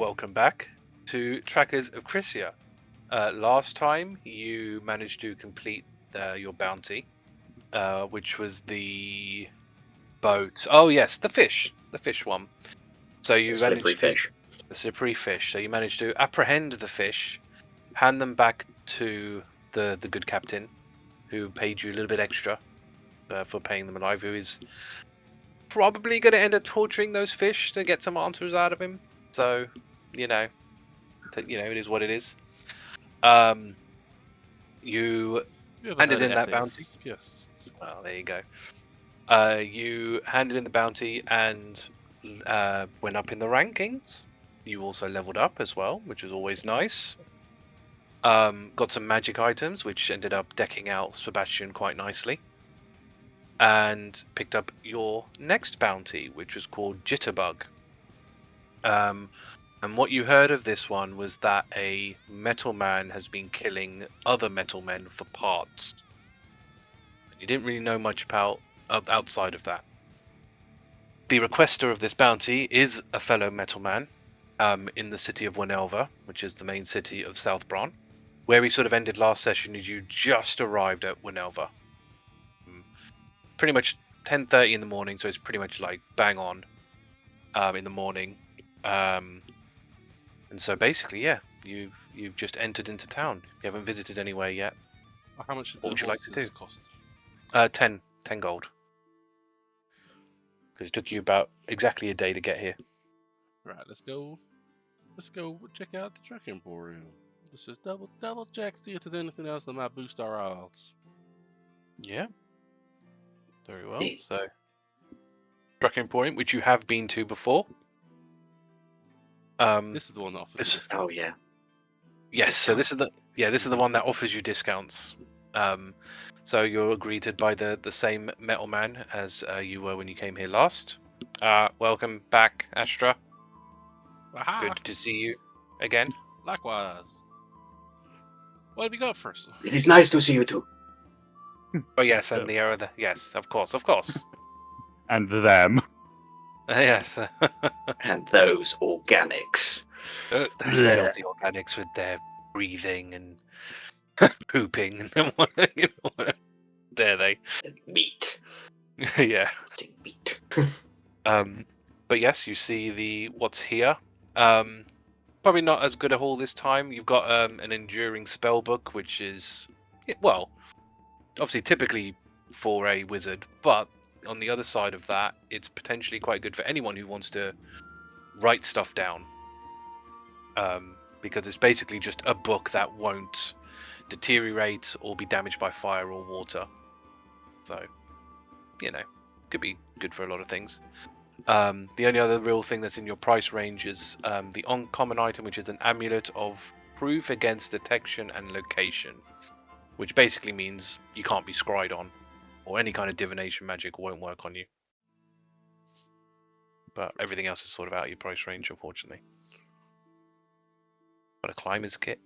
welcome back to Tracas of Crisia. Last time you managed to complete your bounty, which was the boat. Oh yes, the fish one. So you Slippery fish. The slippery fish. So you managed to apprehend the fish, hand them back to the good captain, who paid you a little bit extra for paying them alive. Who is probably going to end up torturing those fish to get some answers out of him. So, it is what it is. You handed in that bounty. Yes. Well, there you go. You handed in the bounty and went up in the rankings. You also leveled up as well, which is always nice. Got some magic items, which ended up decking out Sebastian quite nicely. And picked up your next bounty, which was called Jitterbug. And what you heard of this one was that a metal man has been killing other metal men for parts. You didn't really know much about outside of that. The requester of this bounty is a fellow metal man in the city of Winelva, which is the main city of South Bron. Where we sort of ended last session is you just arrived at Winelva. Pretty much 10:30 in the morning, so it's pretty much like bang on in the morning. And so basically, yeah, you've just entered into town. You haven't visited anywhere yet. How much What would you like to do? Cost? 10 gold. Because it took you about exactly a day to get here. Right, let's go check out the Trek Emporium. Let's just double check, see if there's anything else that might boost our odds. Yeah. Very well. So, Trek Emporium, which you have been to before. This is the one that offers. Oh yeah. Yes. So this is the one that offers you discounts. So you're greeted by the same metal man as you were when you came here last. Welcome back, Astra. Aha. Good to see you again. Likewise. What have you got first? It is nice to see you too. Oh yes, and the other. Yes, of course. And them. Yes. And those organics. Those filthy organics with their breathing and pooping and what dare they? And meat. Yeah. Meat. But yes, you see what's here. Probably not as good a haul this time. You've got an enduring spell book, which is obviously typically for a wizard, but on the other side of that, it's potentially quite good for anyone who wants to write stuff down. Because it's basically just a book that won't deteriorate or be damaged by fire or water. So, could be good for a lot of things. The only other real thing that's in your price range is the uncommon item, which is an amulet of proof against detection and location, which basically means you can't be scryed on, or any kind of divination magic won't work on you. But everything else is sort of out of your price range, unfortunately. But a climber's kit,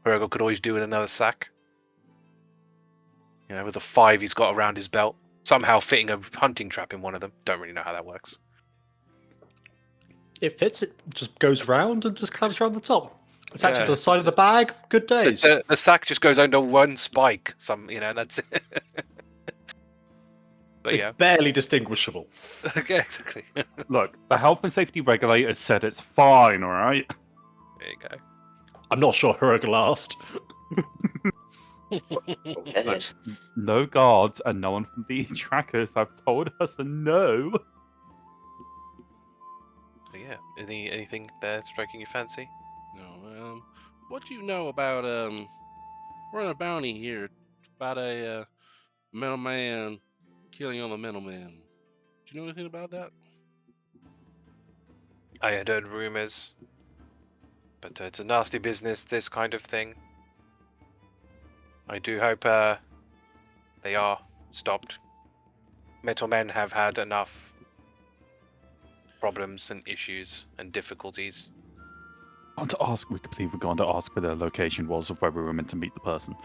Hrugguhl could always do with another sack. With the 5 he's got around his belt. Somehow fitting a hunting trap in one of them. Don't really know how that works. It fits, it just goes round and just clamps around the top. It's actually Yeah, the side of the bag. Good days. The sack just goes under one spike. That's it. But It's barely distinguishable. yeah, exactly. Look, the health and safety regulators said it's fine, alright? There you go. I'm not sure Hrugguhl asked. Yes. No guards and no one from the trackers have told us no. But yeah, anything there striking your fancy? No. What do you know about we're on a bounty here about a middleman killing on the middleman? Do you know anything about that? I had heard rumors, but it's a nasty business, this kind of thing. I do hope they are stopped. Metal men have had enough problems and issues and difficulties. I want to ask, we believe we're going to ask where the location was of where we were meant to meet the person.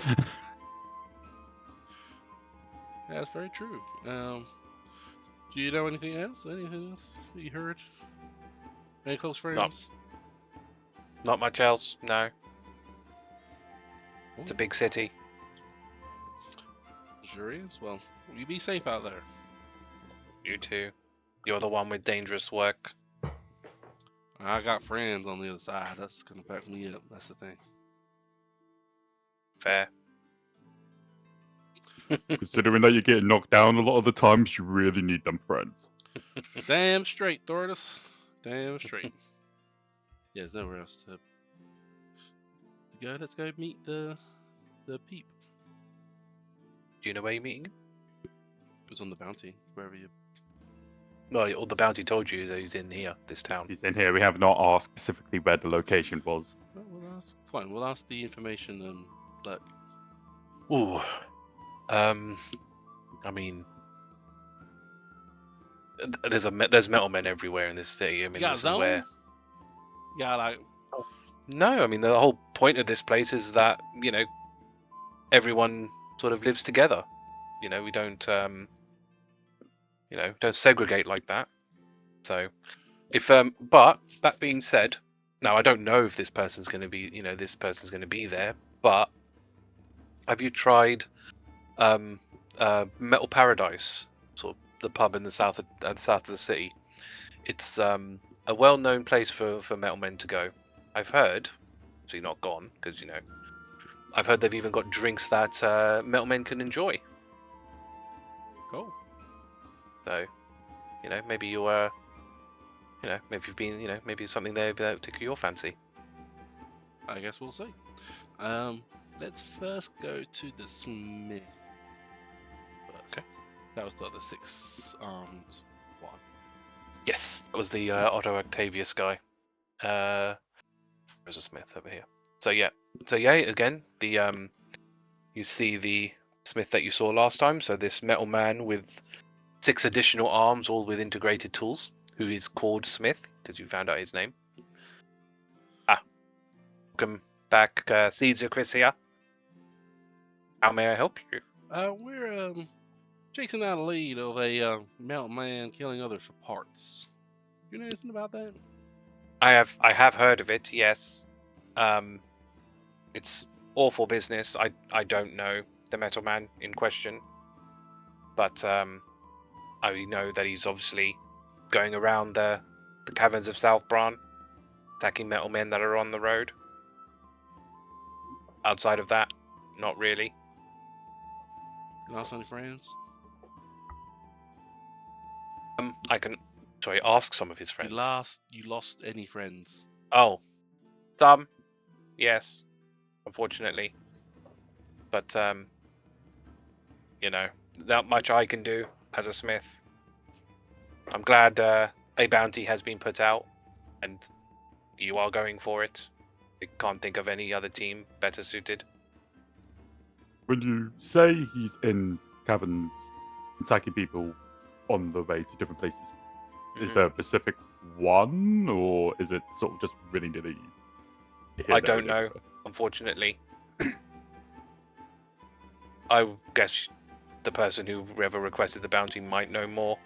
That's very true. Do you know anything else? Anything else you heard? Any close friends? Not much else. No, it's a Oh, big city. sure is. Well, you be safe out there. You too. You're the one with dangerous work. I got friends on the other side. That's gonna back me up. That's the thing. Fair. Considering that you get knocked down a lot of the times, you really need them friends. Damn straight, Thordas. Damn straight. Yeah, there's nowhere else to go. Let's go meet the peep. Do you know where you're meeting him? It was on the bounty, wherever you. Well, all the bounty told you is that he's in here, this town. He's in here. We have not asked specifically where the location was. Well, we'll ask. Fine, we'll ask the information and look. Ooh. I mean, there's metal men everywhere in this city. I mean, You got a this is zone? where. You got like. No, I mean the whole point of this place is that everyone sort of lives together. We don't don't segregate like that. So, if but that being said, now I don't know if this person's going to be there. But have you tried Metal Paradise, sort of the pub in the south of the city? It's a well-known place for metal men to go. I've heard, obviously not gone, because I've heard they've even got drinks that metal men can enjoy. Cool. So, maybe you maybe you've been, maybe it's something there that tickle your fancy. I guess we'll see. Let's first go to the smith. First. Okay. That was the 6-armed one. Yes, that was the Otto Octavius guy. There's a smith over here. So yeah, again, the you see the smith that you saw last time. So this metal man with 6 additional arms, all with integrated tools, who is called Smith because you found out his name. Welcome back, Seeds of Crisia. How may I help you? We're chasing out a lead of a mountain man killing others for parts. You know anything about that? I have heard of it. Yes. It's awful business. I don't know the metal man in question, but I know that he's obviously going around the caverns of South Bran, attacking metal men that are on the road. Outside of that, not really. You lost any friends? I can ask some of his friends. You lost any friends? Oh, some, yes, unfortunately, but not much I can do as a smith. I'm glad a bounty has been put out, and you are going for it. I can't think of any other team better suited. When you say he's in caverns attacking people on the way to different places, is there a specific one, or is it sort of just willy-nilly? I don't know, unfortunately. I guess the person whoever requested the bounty might know more.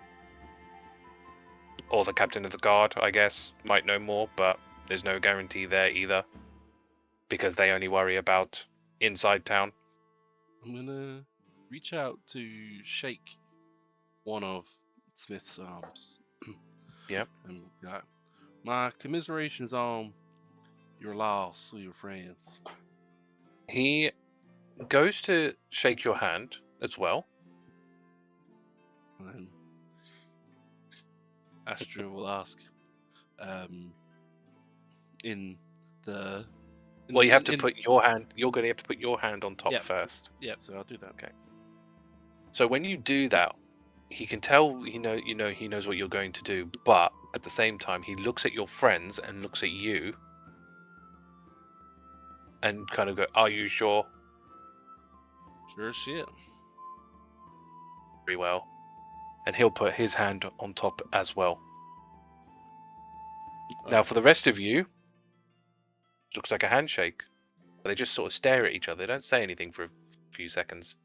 Or the captain of the guard, I guess, might know more, but there's no guarantee there either. Because they only worry about inside town. I'm gonna reach out to shake one of Smith's arms. Yep. And my commiserations on your loss of your friends. He goes to shake your hand as well. And Astra will ask, Well, you have to put your hand. You're going to have to put your hand on top first. Yep. So I'll do that. Okay. So when you do that, he can tell he knows what you're going to do, but at the same time, he looks at your friends and looks at you, and kind of go, "Are you sure?" Sure as shit. Very well. And he'll put his hand on top as well. Now, for the rest of you, looks like a handshake. They just sort of stare at each other. They don't say anything for a few seconds.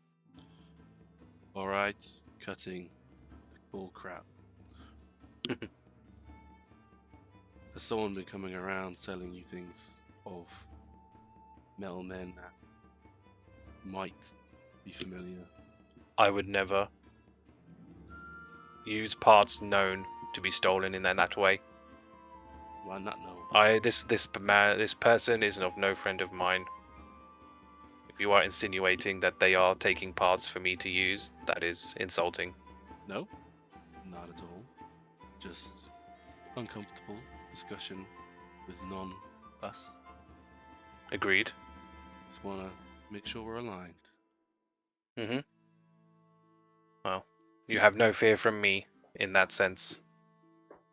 All right, cutting the bull crap. Has someone been coming around selling you things of metal men that might be familiar? I would never use parts known to be stolen in that way. Why not know? This person is of no friend of mine. If you are insinuating that they are taking parts for me to use, that is insulting. No, not at all. Just uncomfortable discussion with non-us. Agreed. Just want to make sure we're aligned. Mm-hmm. Well, you have no fear from me in that sense.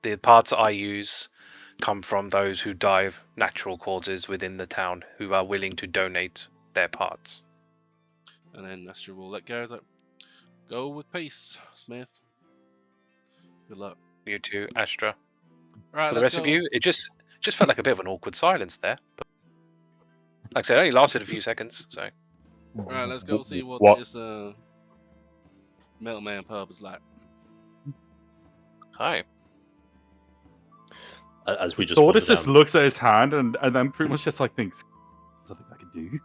The parts I use come from those who die of natural causes within the town, who are willing to donate their parts. And then Astra will let go. Like, go with peace, Smith. Good luck. You too, Astra. Right, For the rest of you, it just felt like a bit of an awkward silence there. But like I said, it only lasted a few seconds, so. Alright, let's go see what this Metal Man pub is like. Hi. As we just Thordas just down. looks at his hand and then pretty much just like thinks, something I can do.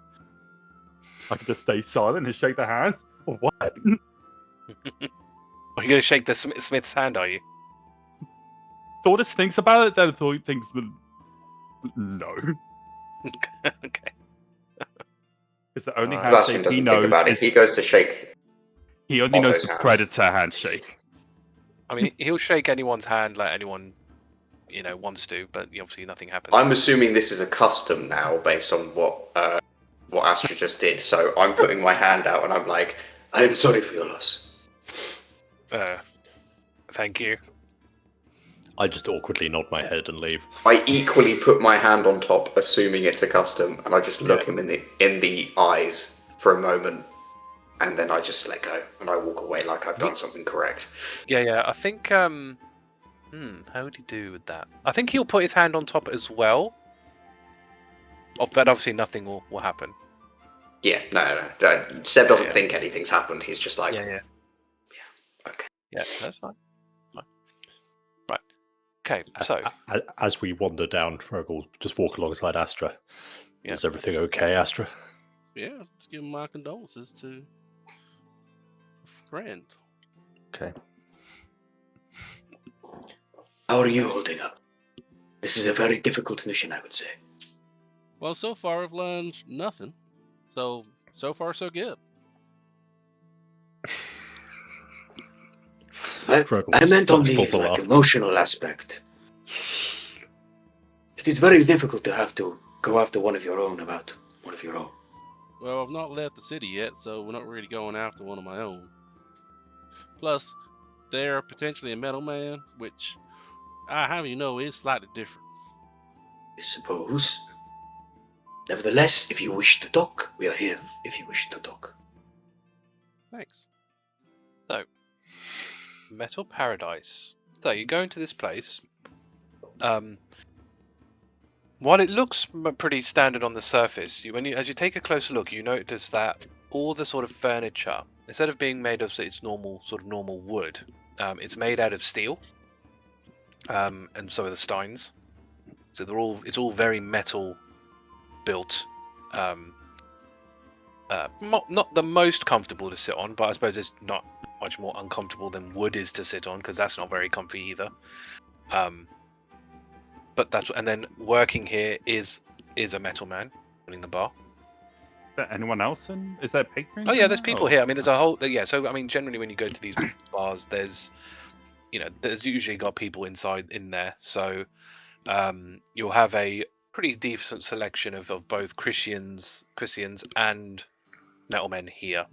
I could just stay silent and shake their hands, or what? Are you going to shake the Smith's hand, are you? Thordas thinks about it, then Thor thinks, no. Okay. It's the only Sebastian handshake he doesn't knows. think about it. Is, He goes to shake. he only knows Otto's the hand. Predator handshake. I mean, he'll shake anyone's hand like anyone, wants to, but obviously nothing happens. I'm assuming this is a custom now, based on what Astra just did. So I'm putting my hand out and I'm like, I am sorry for your loss. Thank you. I just awkwardly nod my head and leave. I equally put my hand on top, assuming it's a custom, and I just look him in the eyes for a moment, and then I just let go and I walk away like I've done something correct. Yeah. I think. How would he do with that? I think he'll put his hand on top as well. But obviously nothing will happen. Yeah, no. Seb doesn't Yeah. think anything's happened. He's just like, Yeah. okay. Yeah, that's fine. Right. Okay, so As we wander down, Hrugguhl just walk alongside Astra. Yeah. Is everything okay, Astra? Yeah, just give my condolences to a friend. Okay. How are you holding up? This is a very difficult mission, I would say. Well, so far I've learned nothing. So far so good. I meant on the emotional aspect. It is very difficult to have to go after one of your own about one of your own. Well, I've not left the city yet, so we're not really going after one of my own. Plus, they're potentially a metal man, which I have you know is slightly different. I suppose. Nevertheless, if you wish to talk, we are here if you wish to talk. Thanks. Metal Paradise. So you go into this place. While it looks pretty standard on the surface, as you take a closer look, you notice that all the sort of furniture, instead of being made of its normal wood, it's made out of steel. And so are the steins. So it's all very metal built. Not the most comfortable to sit on, but I suppose it's not much more uncomfortable than wood is to sit on, because that's not very comfy either. But and then working here is a metal man running the bar. Is there anyone else in? Is there patrons? Oh yeah, in there's there? people Oh. here. I mean, there's a whole So I mean, generally when you go to these bars, there's usually got people inside in there. So you'll have a pretty decent selection of both Christians and metal men here.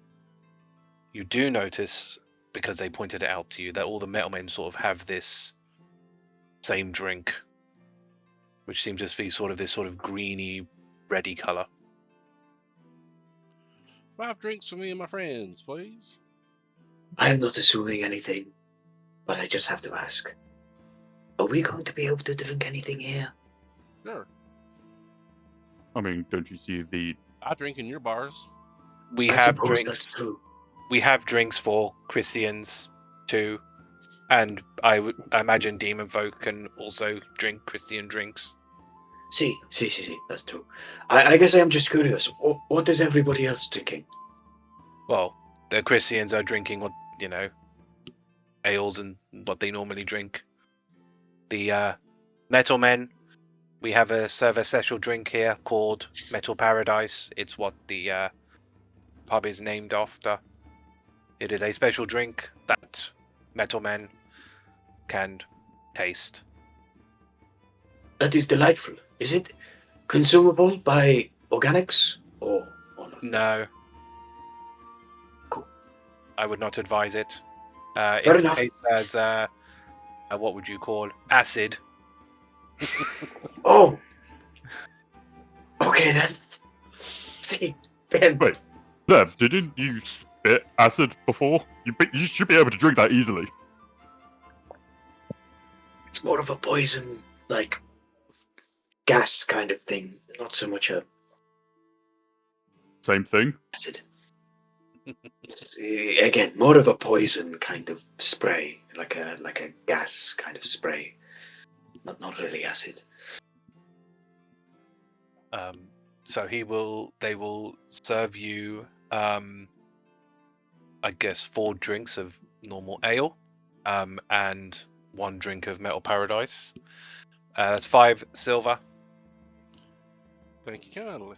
You do notice, because they pointed it out to you, that all the metal men sort of have this same drink, which seems to be this sort of greeny, reddy colour. 5 drinks for me and my friends, please. I am not assuming anything, but I just have to ask. Are we going to be able to drink anything here? Sure. I mean, don't you see the... I drink in your bars. We I have suppose drinks. that's true. We have drinks for Christians too, And I imagine demon folk can also drink Christian drinks. See, that's true. I guess I am just curious. What is everybody else drinking? Well, the Christians are drinking what, ales and what they normally drink. The metal men, we serve a special drink here called Metal Paradise. It's what the pub is named after. It is a special drink that metal men can taste. That is delightful. Is it consumable by organics or not? No. Cool. I would not advise it. Fair enough. Tastes as what would you call acid? Oh. Okay then. See, Ben. Wait, Dev, didn't you spit acid before? You should be able to drink that easily. It's more of a poison, like gas kind of thing, not so much a Same thing. acid. It's, again, more of a poison kind of spray, like a gas kind of spray, not really acid. So they will serve you, I guess 4 drinks of normal ale, and 1 drink of Metal Paradise. That's 5 silver. Thank you kindly.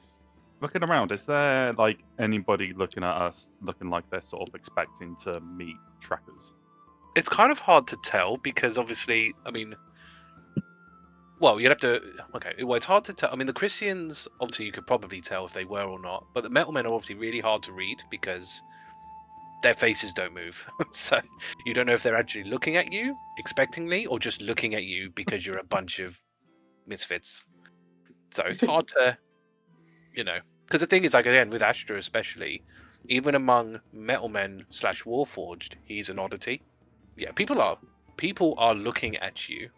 Looking around, is there like anybody looking at us looking like they're sort of expecting to meet trackers? It's kind of hard to tell because obviously, well, you'd have to. Okay, well, it's hard to tell. The Christians, obviously, you could probably tell if they were or not, but the metal men are obviously really hard to read because their faces don't move. So you don't know if they're actually looking at you expectingly or just looking at you because you're a bunch of misfits. So it's hard to, because the thing is, like, again, with Astra especially, even among metal men / Warforged, he's an oddity. Yeah, people are looking at you.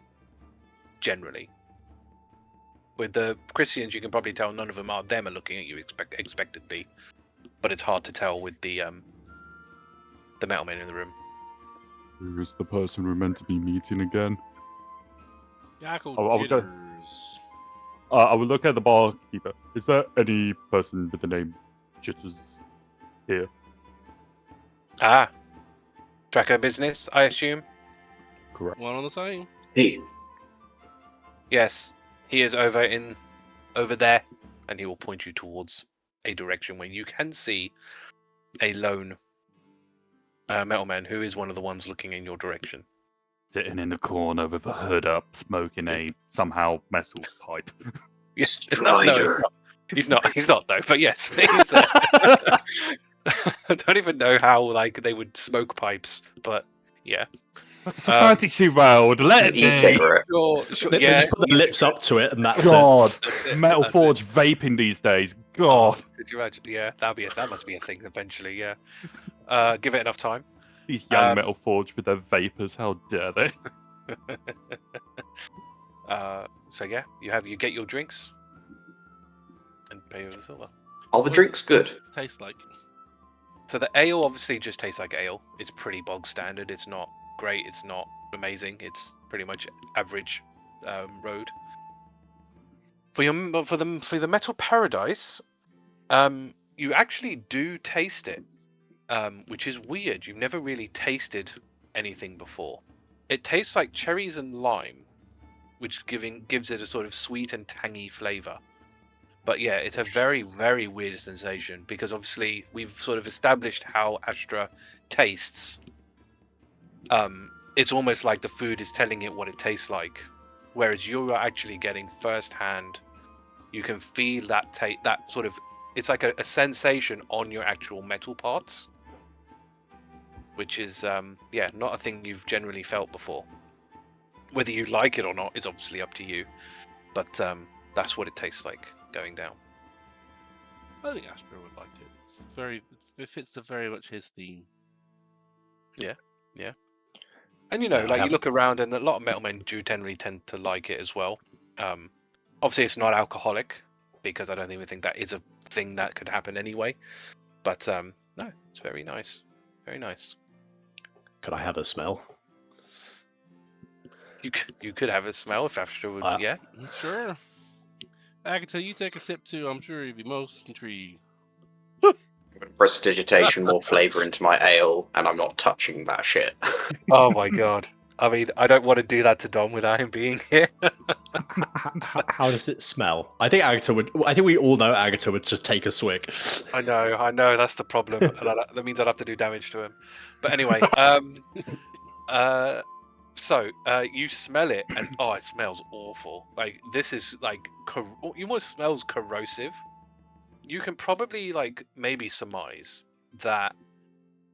Generally, with the Christians, you can probably tell none of them are looking at you expectedly, but it's hard to tell with the metal men in the room. Who is the person we're meant to be meeting again? Jackal I will go- Jitters. I will look at the barkeeper. Is there any person with the name Jitters here? Ah, tracker business, I assume. Correct. One on the same. Hey, Yes, he is over there, and he will point you towards a direction where you can see a lone metal man who is one of the ones looking in your direction. Sitting in the corner with a hood up, smoking a somehow metal pipe. Yes, Strider. He's not though. But yes, he's there. I don't even know how they would smoke pipes, but yeah. It's a fantasy world. Let it be. E-cigarette. Sure, They yeah. just put their lips up to it, and that's it. God, That's it, Metal that's Forge vaping these days. God, Could you imagine? Yeah, that must be a thing eventually. Yeah. Give it enough time. these young Metal Forge with their vapors. How dare they? So yeah, you get your drinks and pay with the silver. Are the drinks good? Tastes like. So the ale obviously just tastes like ale. It's pretty bog standard. It's not great. It's not amazing. It's pretty much average road. For the Metal Paradise, you actually do taste it, which is weird. You've never really tasted anything before. It tastes like cherries and lime, which gives it a sort of sweet and tangy flavor. But yeah, it's a very, very weird sensation because obviously we've sort of established how Astra tastes. It's almost like the food is telling it what it tastes like, whereas you are actually getting firsthand. You can feel that that sort of. It's like a sensation on your actual metal parts, which is not a thing you've generally felt before. Whether you like it or not is obviously up to you, but that's what it tastes like going down. I think Astra would like it. It fits very much his theme. And you look around, and a lot of metal men do generally tend to like it as well. Obviously, it's not alcoholic because I don't even think that is a thing that could happen anyway. But no, it's very nice, very nice. Could I have a smell? You could have a smell if Astra would. Yeah. Sure. Agata, you take a sip too. I'm sure you'd be most intrigued. Prestidigitation more flavour into my ale, and I'm not touching that shit. Oh my god. I mean, I don't want to do that to Dom without him being here. How does it smell? I think Agata would. I think we all know Agata would just take a swig. I know. That's the problem. And that means I'd have to do damage to him. But anyway, so you smell it, and it smells awful. Like this is like you almost smells corrosive. You can probably maybe surmise that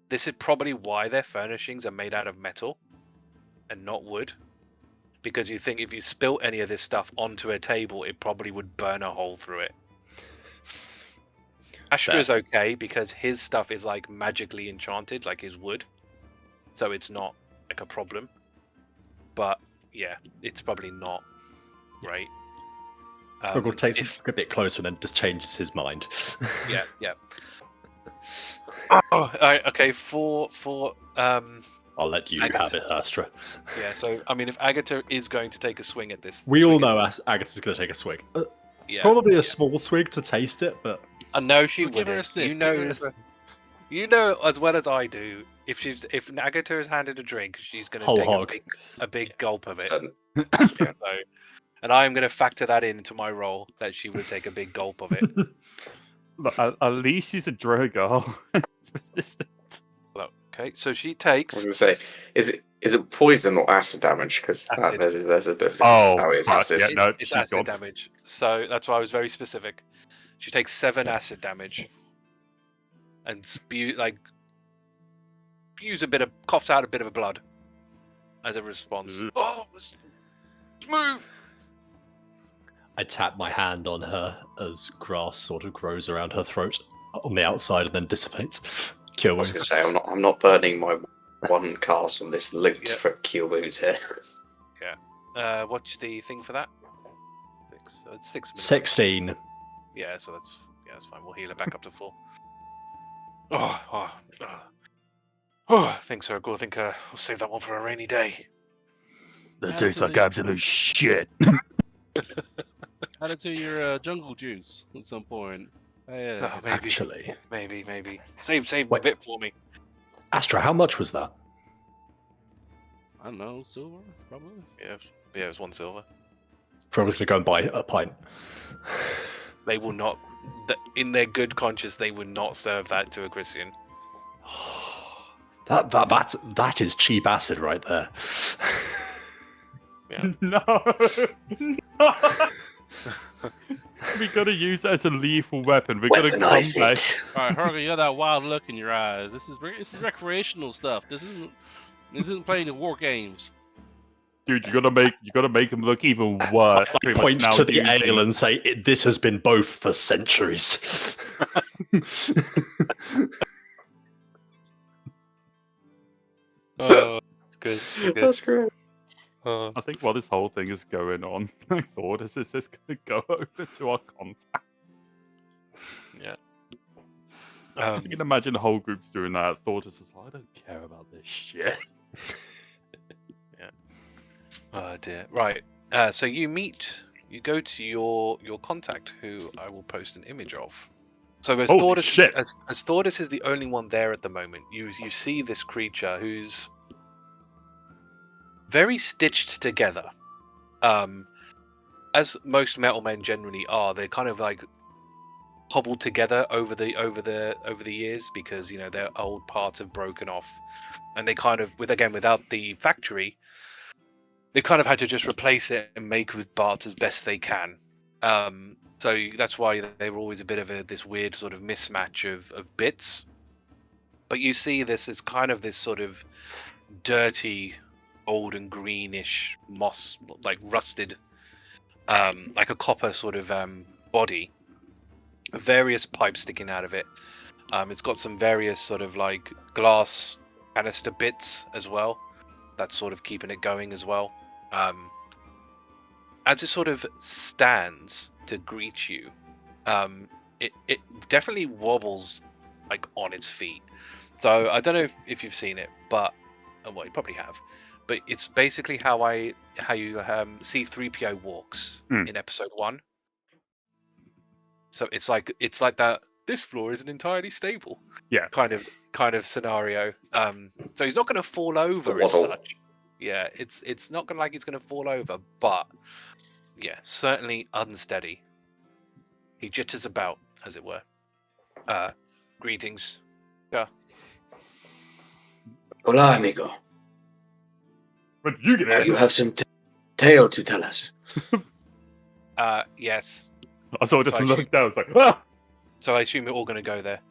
this is probably why their furnishings are made out of metal and not wood, because you think if you spilt any of this stuff onto a table, it probably would burn a hole through it. Astra's okay because his stuff is like magically enchanted, like his wood, so it's not like a problem. But yeah, it's probably not great. Hrugguhl takes a bit closer and then just changes his mind. Yeah. All right, okay. For I'll let you Agata. have it, Astra. Yeah, so I mean, if Agata is going to take a swing at this, We all know Agata's going to take a swig. yeah, Probably a small swig to taste it, but I know she We'll give her a wouldn't. sniff, You give know, her a sniff. you know as well as I do. If Agata is handed a drink, she's going to Whole take hog. a big gulp of it. And Yeah, so, and I'm going to factor that into my role that she would take a big gulp of it. Look, at least she's a Hrugguhl. It's persistent. Okay, so she I takes. was going to say, is it poison or acid damage? Because Acid. there's a bit of Oh, it's fuck, acid. yeah, no, It's she's acid gone. damage. So that's why I was very specific. She takes 7 acid damage, and coughs out a bit of blood as a response. Ugh. Oh, let's move. I tap my hand on her as grass sort of grows around her throat on the outside and then dissipates. Cure I was going wounds. to say, I'm not burning my one cast on this loot Yeah. for cure wounds here. What's the thing for that? 6. So it's 6 minutes. 16. Yeah, so that's fine. We'll heal it back up to 4. Thanks, Hrugguhl. I think I'll save that one for a rainy day. That tastes like absolute shit. Add it to your jungle juice at some point. Maybe, Actually. maybe. Save a Wait. bit for me. Astra, how much was that? I don't know, silver, probably. Yeah, it was 1 silver. Hrugguhl's going to go and buy a pint. They will not, in their good conscience, they would not serve that to a Christian. That is cheap acid right there. Yeah. No. We gotta use it as a lethal weapon. We're gonna Weaponize combat. it. All right, Hrugguhl, you got that wild look in your eyes. This is recreational stuff. This isn't playing the war games. Dude, you gotta make them look even worse. I pretty much point now to the using- ale and say, this has been both for centuries. Oh, it's good. That's great. I think while this whole thing is going on, Thordas is just gonna go over to our contact. You can imagine the whole group's doing that. Thordas is like, I don't care about this shit. Oh dear. Right. So you go to your contact, who I will post an image of. So as Holy Thordas, shit. as Thordas is the only one there at the moment, you see this creature who's very stitched together. As most metal men generally are, they're kind of like hobbled together over the years because their old parts have broken off, and they kind of without the factory, they kind of had to just replace it and make with parts as best they can. So that's why they were always a bit of this weird sort of mismatch of bits. But you see this as kind of this sort of dirty, old and greenish moss, like rusted, like a copper sort of body. Various pipes sticking out of it. It's got some various sort of like glass canister bits as well. That's sort of keeping it going as well. As it sort of stands to greet you, it definitely wobbles like on its feet. So I don't know if you've seen it, but well, you probably have. but it's basically how you C-3PO walks in episode 1. So it's like that. This floor isn't entirely stable. Yeah. Kind of scenario. So he's not going to fall over as waddle. such. Yeah, it's not going to he's going to fall over, but yeah, certainly unsteady. He jitters about, as it were. Greetings. Yeah. Hola, amigo. When did you get in? You have some tale to tell us. Yes. I sort of just Like looked down. It's like, ah! So I assume you're all going to go there.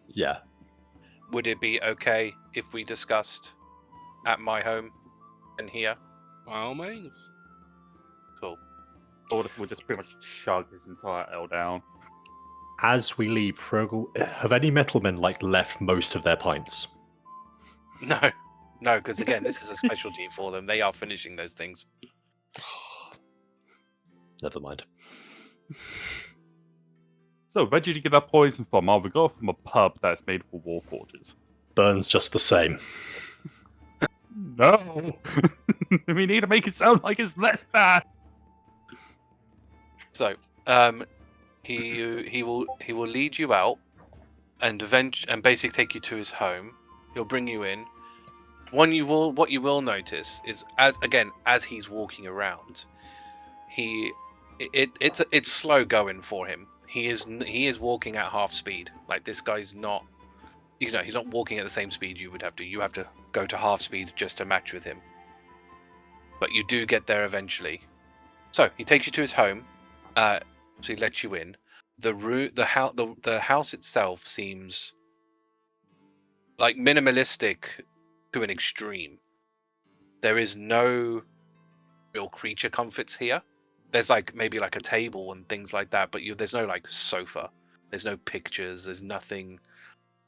Yeah. Would it be okay if we discussed at my home and here? By all means. Cool. Thordas will just pretty much chug his entire L down. As we leave, Hrugguhl, have any metalmen left most of their pints? No, because again, this is a specialty for them. They are finishing those things. Never mind. So, where did you get that poison from? We got it from a pub that's made for Warforges. Burns just the same. No! We need to make it sound like it's less bad! So, he will lead you out and basically take you to his home. He'll bring you in. What you will notice is as he's walking around, it's slow going for him. He is walking at half speed. Like, this guy's not, he's not walking at the same speed you would have to. You have to go to half speed just to match with him. But you do get there eventually. So he takes you to his home. So he lets you in. The house itself seems like minimalistic to an extreme. There is no real creature comforts here. There's maybe a table and things like that, but there's no sofa. There's no pictures. There's nothing.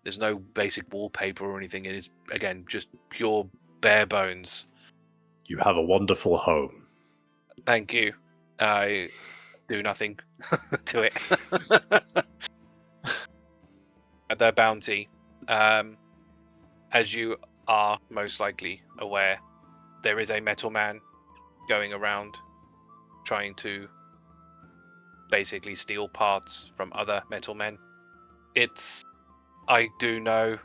There's no basic wallpaper or anything. It is again just pure bare bones. You have a wonderful home. Thank you. I do nothing to it. At their bounty, as you are most likely aware, there is a metal man going around trying to basically steal parts from other metal men. I do know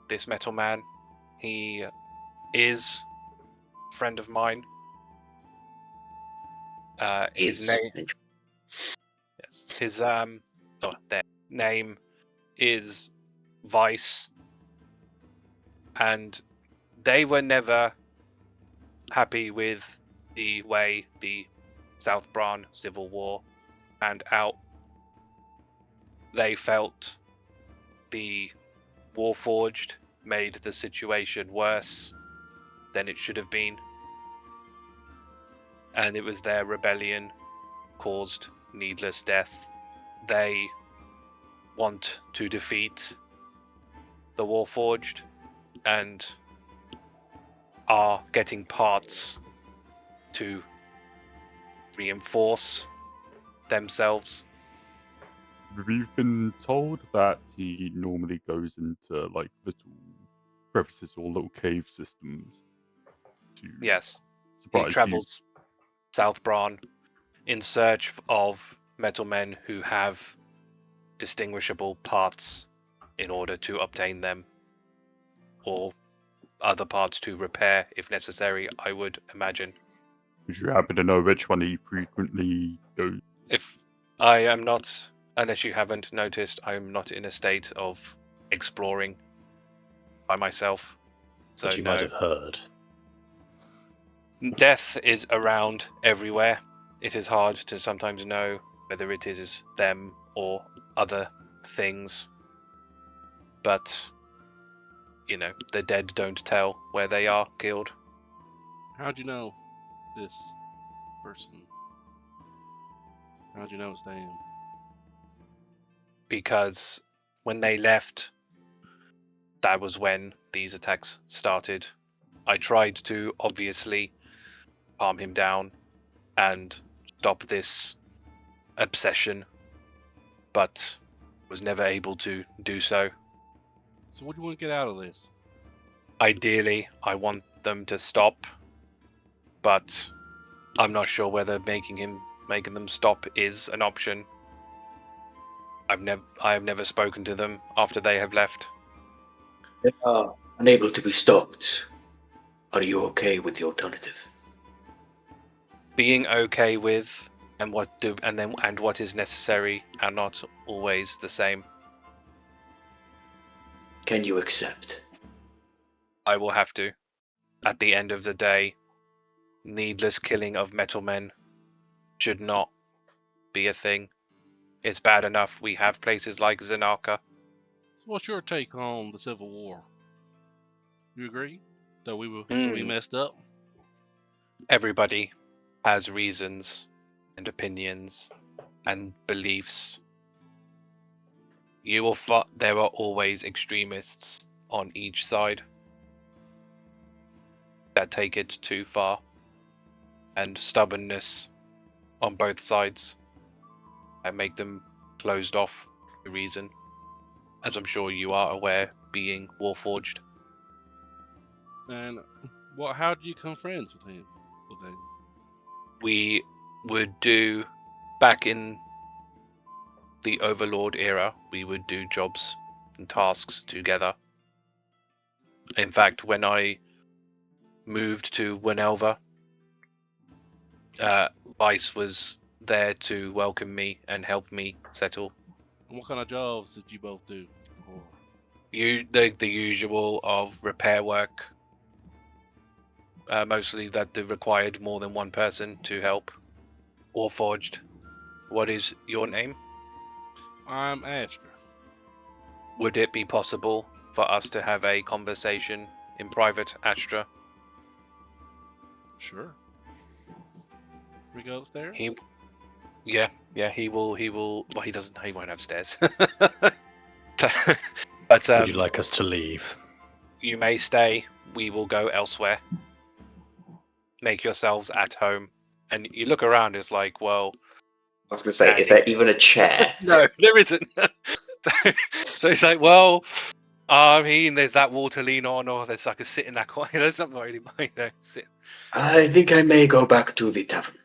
this metal man. He is a friend of mine. His name. Yes. His their name is Vice, and they were never happy with the way the South Bran Civil War panned out. They felt the Warforged made the situation worse than it should have been, and it was their rebellion caused needless death. They want to defeat the Warforged and are getting parts to reinforce themselves. We've been told that he normally goes into little crevices or little cave systems to Yes, surprise he travels South Bran in search of metal men who have distinguishable parts in order to obtain them, or other parts to repair if necessary, I would imagine. Would you happen to know which one he frequently goes? If I am not, unless you haven't noticed, I'm not in a state of exploring by myself. So But you might have heard. Death is around everywhere. It is hard to sometimes know whether it is them or other things. But, the dead don't tell where they are killed. How'd you know this person? How'd you know it's them? Because when they left, that was when these attacks started. I tried to, obviously, calm him down and stop this obsession, but was never able to do so. So what do you want to get out of this? Ideally, I want them to stop, but I'm not sure whether making them stop is an option. I have never spoken to them after they have left. They are unable to be stopped. Are you okay with the alternative? Being okay with and what is necessary are not always the same. Can you accept? I will have to. At the end of the day, needless killing of metal men should not be a thing. It's bad enough we have places like Zanaka. So, what's your take on the Civil War? You agree that we messed up? Everybody has reasons and opinions and beliefs. There are always extremists on each side that take it too far, and stubbornness on both sides and make them closed off for a reason, as I'm sure you are aware, being Warforged. And how did you become friends with him? We would do, back in the Overlord era, we would do jobs and tasks together. In fact, when I moved to Winelva, Vice was there to welcome me and help me settle. And what kind of jobs did you both do? The usual of repair work, mostly that required more than one person to help. Warforged. What is your name? I'm Astra. Would it be possible for us to have a conversation in private, Astra? Sure. We go upstairs? He will. Well, he doesn't. He won't have stairs. But Would you like us to leave? you may stay. We will go elsewhere. Make yourselves at home. And you look around. It's like, well, I was going to say, is there even a chair? no, there isn't. So it's like, well, I mean, there's that wall to lean on, or there's like a sit in that corner. There's not really, sit. I think I may go back to the tavern,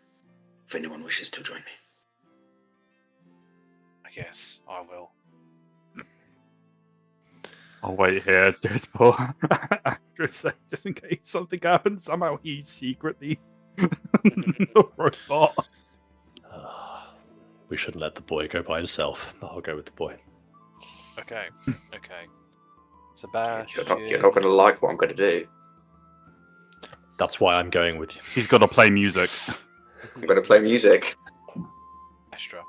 if anyone wishes to join me. Yes, I will. I'll wait here just for actress, just in case something happens. Somehow he's secretly the robot. We shouldn't let the boy go by himself. I'll go with the boy. Okay. Sebastian. You're not going to like what I'm going to do. That's why I'm going with you. He's got to play music. I'm going to play music. Astra.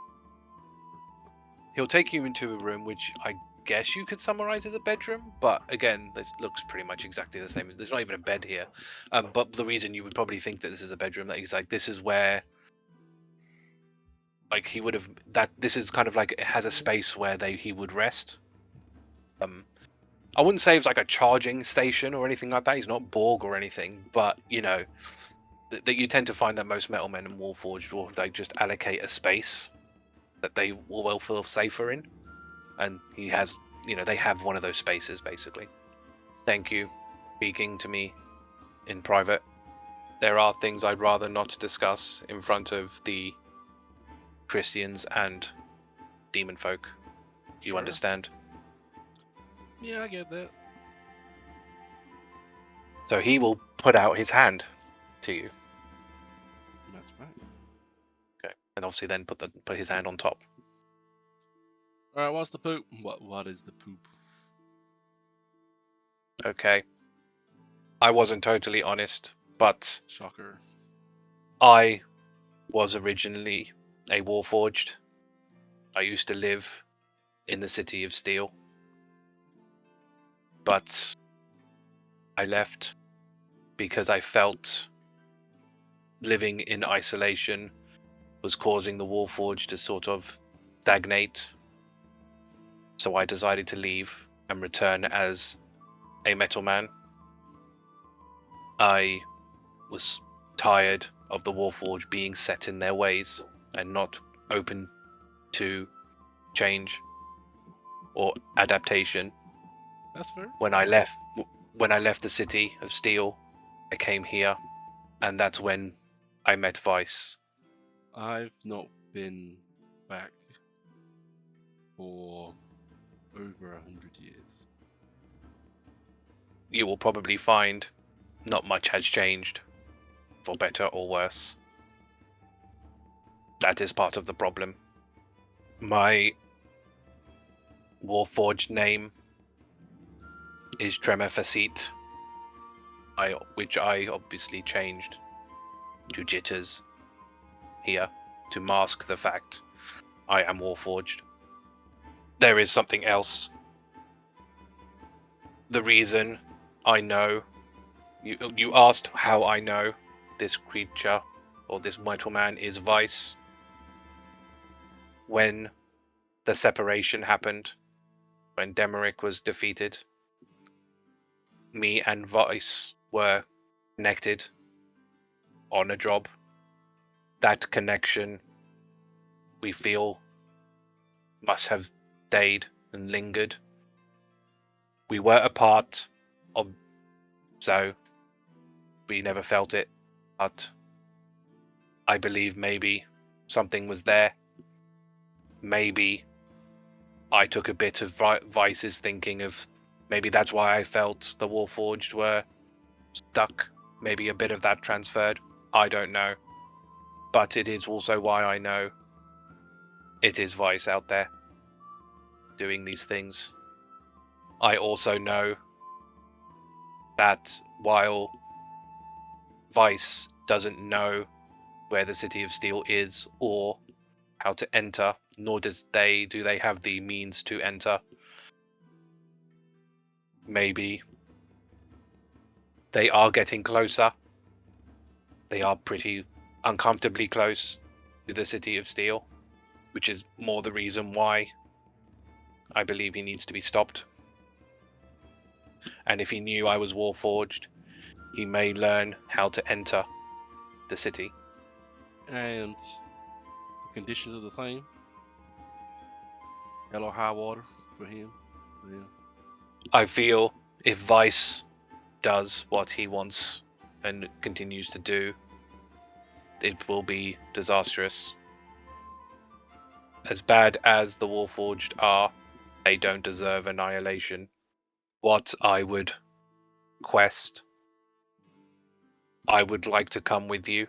He'll take you into a room which I guess you could summarize as a bedroom, but again, this looks pretty much exactly the same. There's not even a bed here. But the reason you would probably think that this is a bedroom, that he's like, this is where, like, he would have, that this is kind of like, it has a space where he would rest. I wouldn't say it's like a charging station or anything like that. He's not Borg or anything, but you know, that you tend to find that most metal men and Warforged will like just allocate a space that they will feel safer in, and he has, you know, they have one of those spaces basically. Thank you, speaking to me in private. There are things I'd rather not discuss in front of the Christians and demon folk. You Sure. understand? Yeah, I get that. So he will put out his hand to you. That's right. Okay. And obviously then put his hand on top. All right, what's the poop? What is the poop? Okay. I wasn't totally honest, but Shocker. I was originally a Warforged. I used to live in the City of Steel. But I left because I felt living in isolation was causing the Warforged to sort of stagnate. So I decided to leave and return as a metal man. I was tired of the Warforged being set in their ways and not open to change or adaptation. That's fair. When I left, when I left the City of Steel, I came here, and that's when I met Vice. I've not been back for over 100 years. You will probably find not much has changed, for better or worse. That is part of the problem. My Warforged name is Tremefacit, which I obviously changed to Jitters here to mask the fact I am Warforged. There is something else. The reason I know, you asked how I know this creature or this mortal man is Vice. When the separation happened, when Demeric was defeated, me and Vice were connected on a job. That connection, we feel, must have stayed and lingered. We were apart, so we never felt it, but I believe maybe something was there. Maybe I took a bit of Vice's thinking of, maybe that's why I felt the Warforged were stuck. Maybe a bit of that transferred. I don't know. But it is also why I know it is Vice out there doing these things. I also know that while Vice doesn't know where the City of Steel is or how to enter, nor do they have the means to enter. Maybe they are getting closer. They are pretty uncomfortably close to the City of Steel, which is more the reason why I believe he needs to be stopped. And if he knew I was Warforged, he may learn how to enter the city. And the conditions are the same. Hell or high water for him. Yeah. I feel if Vice does what he wants and continues to do, it will be disastrous. As bad as the Warforged are, they don't deserve annihilation. What I would request, I would like to come with you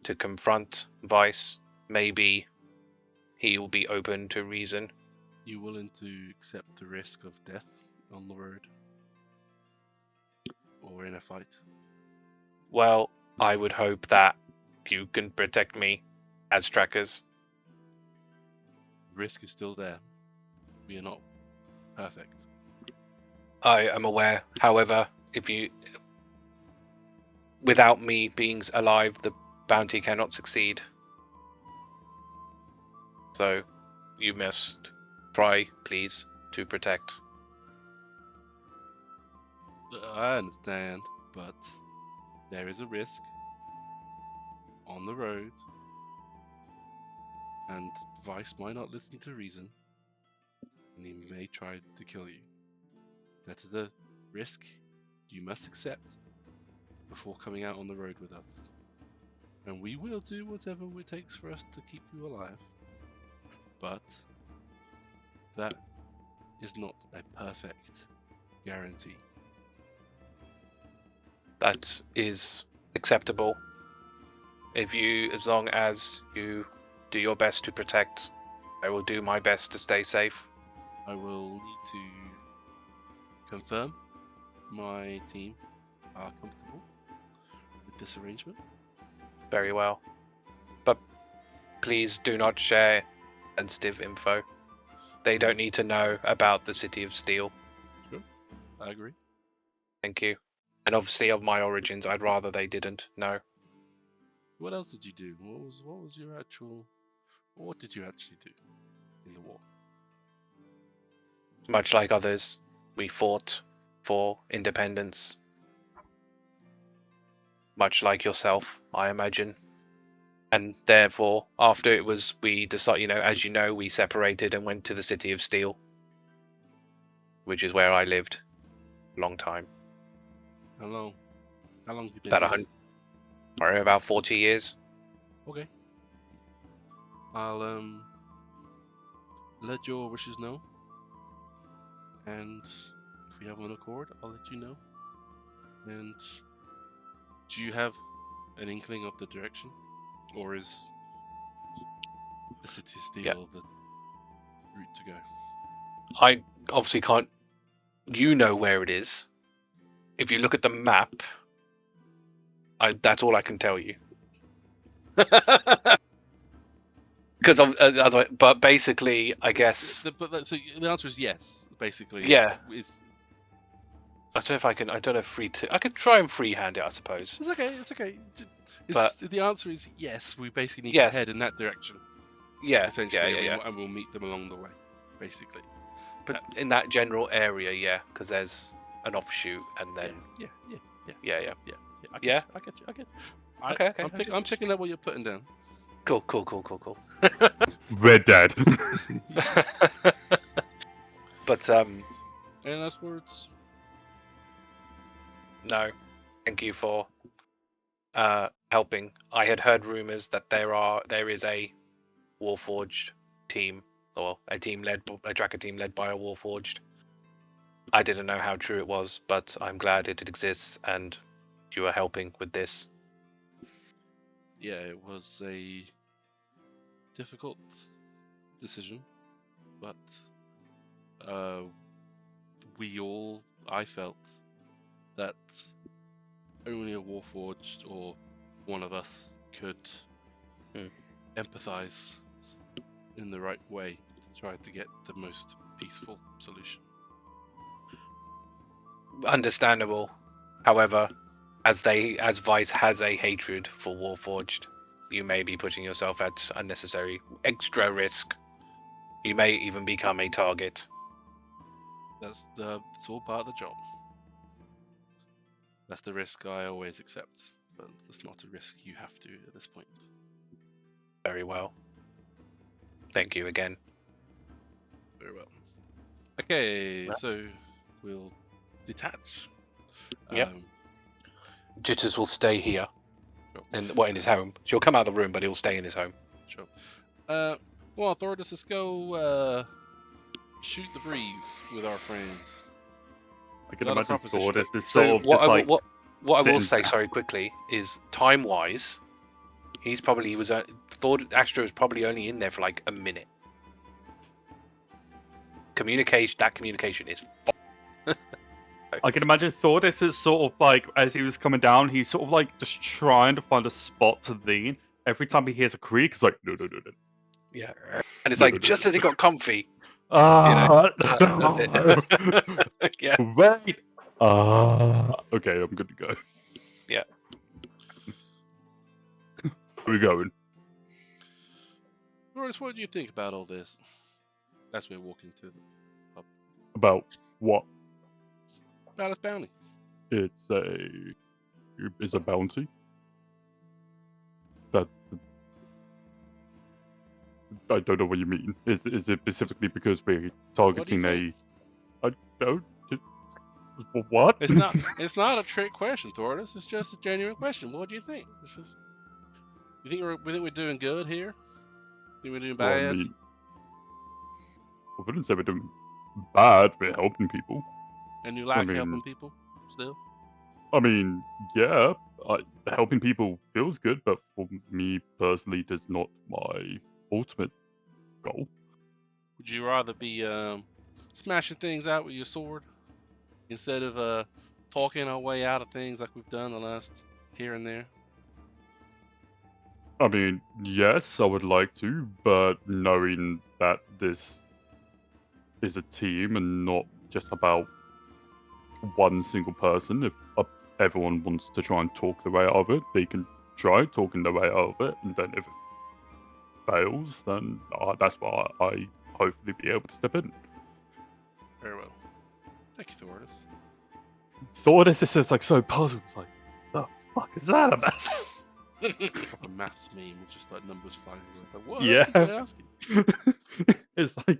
to confront Vice. Maybe he will be open to reason. You willing to accept the risk of death on the road? Or in a fight? Well, I would hope that you can protect me as trackers. Risk is still there. We are not perfect. I am aware, however, without me being alive, the bounty cannot succeed. So, you must try, please, to protect. I understand, but there is a risk on the road, and Vice might not listen to reason, and he may try to kill you. That is a risk you must accept before coming out on the road with us. And we will do whatever it takes for us to keep you alive. But that is not a perfect guarantee. That is acceptable. As long as you do your best to protect, I will do my best to stay safe. I will need to confirm my team are comfortable with this arrangement. Very well. But please do not share sensitive info. They don't need to know about the City of Steel. Sure, I agree. Thank you. And obviously of my origins, I'd rather they didn't know. What else did you do? What did you actually do in the war? Much like others, we fought for independence. Much like yourself, I imagine. And therefore, after we decided, as you know, we separated and went to the City of Steel, which is where I lived. long time. How long? How long have you been? About here? 100, or about 40 years. Okay. I'll let your wishes know, and if we have an accord, I'll let you know. And do you have an inkling of the direction, or is the City of Steel the route to go? I obviously can't. You know where it is. If you look at the map, that's all I can tell you. Because otherwise, but basically, I guess. So the answer is yes. Basically, Yeah. It's I don't know if I can. I don't know I could try and freehand it, I suppose. it's okay. It's okay. But- The answer is yes. We basically need Yes. to head in that direction. Yeah, Essentially, yeah. and we'll meet them along the way. Basically. But That's- in that general area, yeah, because there's an offshoot, and then Yeah. yeah. I Yeah? get you. Okay. I'm picking up what you're putting down. Cool. We're dead. But Any last words? no, thank you for helping. I had heard rumors that there is a Warforged team, or a tracker team led by a Warforged. I didn't know how true it was, but I'm glad it exists, and you are helping with this. Yeah, it was a difficult decision, but I felt that only a Warforged or one of us could empathize in the right way to try to get the most peaceful solution. Understandable. However, as Vice has a hatred for Warforged, you may be putting yourself at unnecessary extra risk. You may even become a target. It's all part of the job. That's the risk I always accept, but it's not a risk you have to at this point. Very well. Thank you again. Very well. Okay, so we'll detach. Yep. Jitters will stay here, in his home. She'll come out of the room, but he'll stay in his home. Sure. Well, Thordas, let's go shoot the breeze with our friends. I can Not a imagine proposition. Thordas is So sort of just like what I will sitting say, back. sorry, quickly, is time-wise, Astra was probably only in there for like a minute. That communication is. I can imagine Thordas is sort of like, as he was coming down, he's sort of like just trying to find a spot to lean. Every time he hears a creak, it's like, no. Yeah, and it's like just as he got comfy. No. Yeah. Wait. Okay, I'm good to go. Yeah. Where we going? Thordas, what do you think about all this? As we're walking to the pub. About what? About his bounty. It's a bounty. That I don't know what you mean. Is it specifically because we're targeting think? I don't. What? It's not a trick question, Thordas. It's just a genuine question. What do you think? It's just, we think we're doing good here? Think we're doing Well, bad? I mean, I wouldn't say we're doing bad. We're helping people. And you like mean- helping people still? I mean, yeah, helping people feels good, but for me personally, it is not my ultimate goal. Would you rather be smashing things out with your sword instead of talking our way out of things like we've done the last here and there? I mean, yes, I would like to, but knowing that this is a team and not just about one single person, if everyone wants to try and talk their way out of it, they can try talking their way out of it, and then if it fails, then that's why I hopefully be able to step in. Very well. Thank you, Thordas. Thordas is just like so puzzled. It's like, the fuck is that about? A maths meme with just like numbers flying around. Like, what? Yeah. What was I asking? It's like,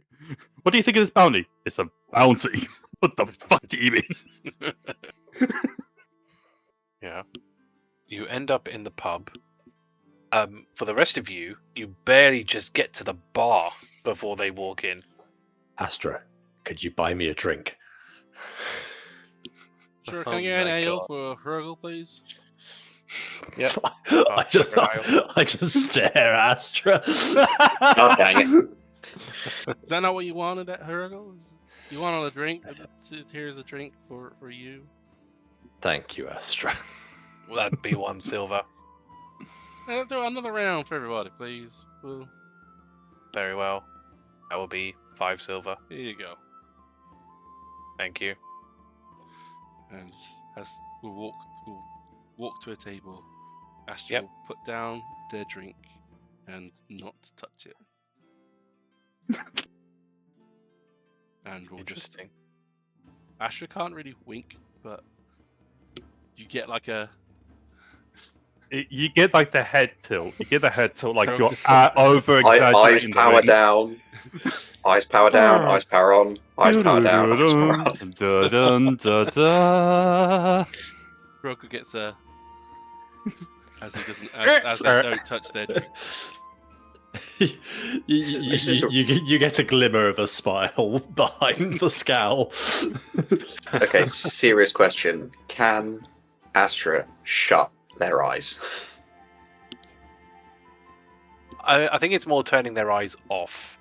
what do you think of this bounty? It's a bounty. What the fuck do you mean? Yeah. You end up in the pub. For the rest of you, you barely just get to the bar before they walk in. Astra, could you buy me a drink? Sure, Oh can I get an my ale God. for Hrugguhl, please? Yep. I just stare at Astra. Oh, dang it. Is that not what you wanted at Hrugguhl? You wanted a drink? Here's a drink for you. Thank you, Astra. Well, that'd be 1 silver. Throw another round for everybody, please. Well, Very well. That will be 5 silver. here you go. Thank you. And as we'll walk to a table, Astra Yep. will put down their drink and not touch it. And we'll just Interesting. Astra can't really wink, but you get like a You get like the head tilt. You get the head tilt like you're over Eyes exaggerating. power down. Eyes power down. Eyes power on. Eyes power down. Eyes power on. Hrugguhl gets a as he doesn't as they don't touch their drink. You get a glimmer of a smile behind the scowl. Okay, serious question. Can Astra shut their eyes? I think it's more turning their eyes off.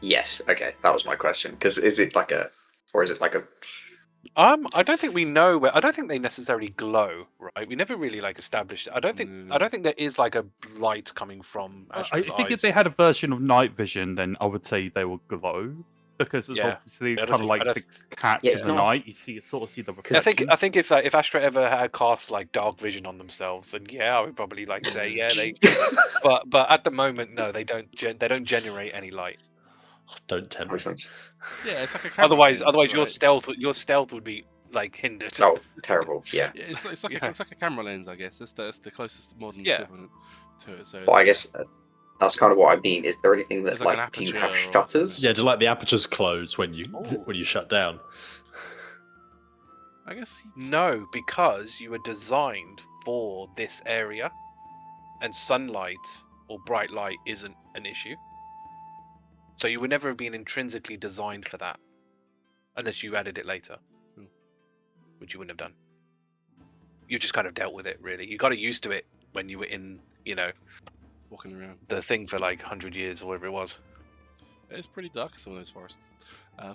Yes. Okay, that was my question. Because is it like a, or is it like a? I don't think we know. I don't think they necessarily glow, right? We never really like established it. I don't think there is like a light coming from Astra's I think eyes. if they had a version of night vision, then I would say they would glow because it's Yeah. obviously I don't kind of think- like I don't the cats Yeah, in it's the not- night. You sort of see the I reflection. think if Astra ever had cast like dark vision on themselves, then yeah, I would probably like say yeah they. but at the moment, no, they don't. They don't generate any light. Don't tempt me. Makes sense. Yeah, it's like a camera Otherwise, lens, your right? stealth would be like hindered. Oh, terrible. Yeah. Yeah, it's like Yeah. it's like a camera lens, I guess. That's the closest modern Yeah. equivalent to it. So Well, I guess that's kind of what I mean. Is there anything that There's like an like do you aperture have or something. shutters? Yeah, do like the apertures close when you Ooh. shut down. I guess No, because you were designed for this area, and sunlight or bright light isn't an issue. So you would never have been intrinsically designed for that, unless you added it later, which you wouldn't have done. You just kind of dealt with it, really. You got used to it when you were in, walking around. the thing for like 100 years or whatever it was. It's pretty dark in some of those forests. Yeah.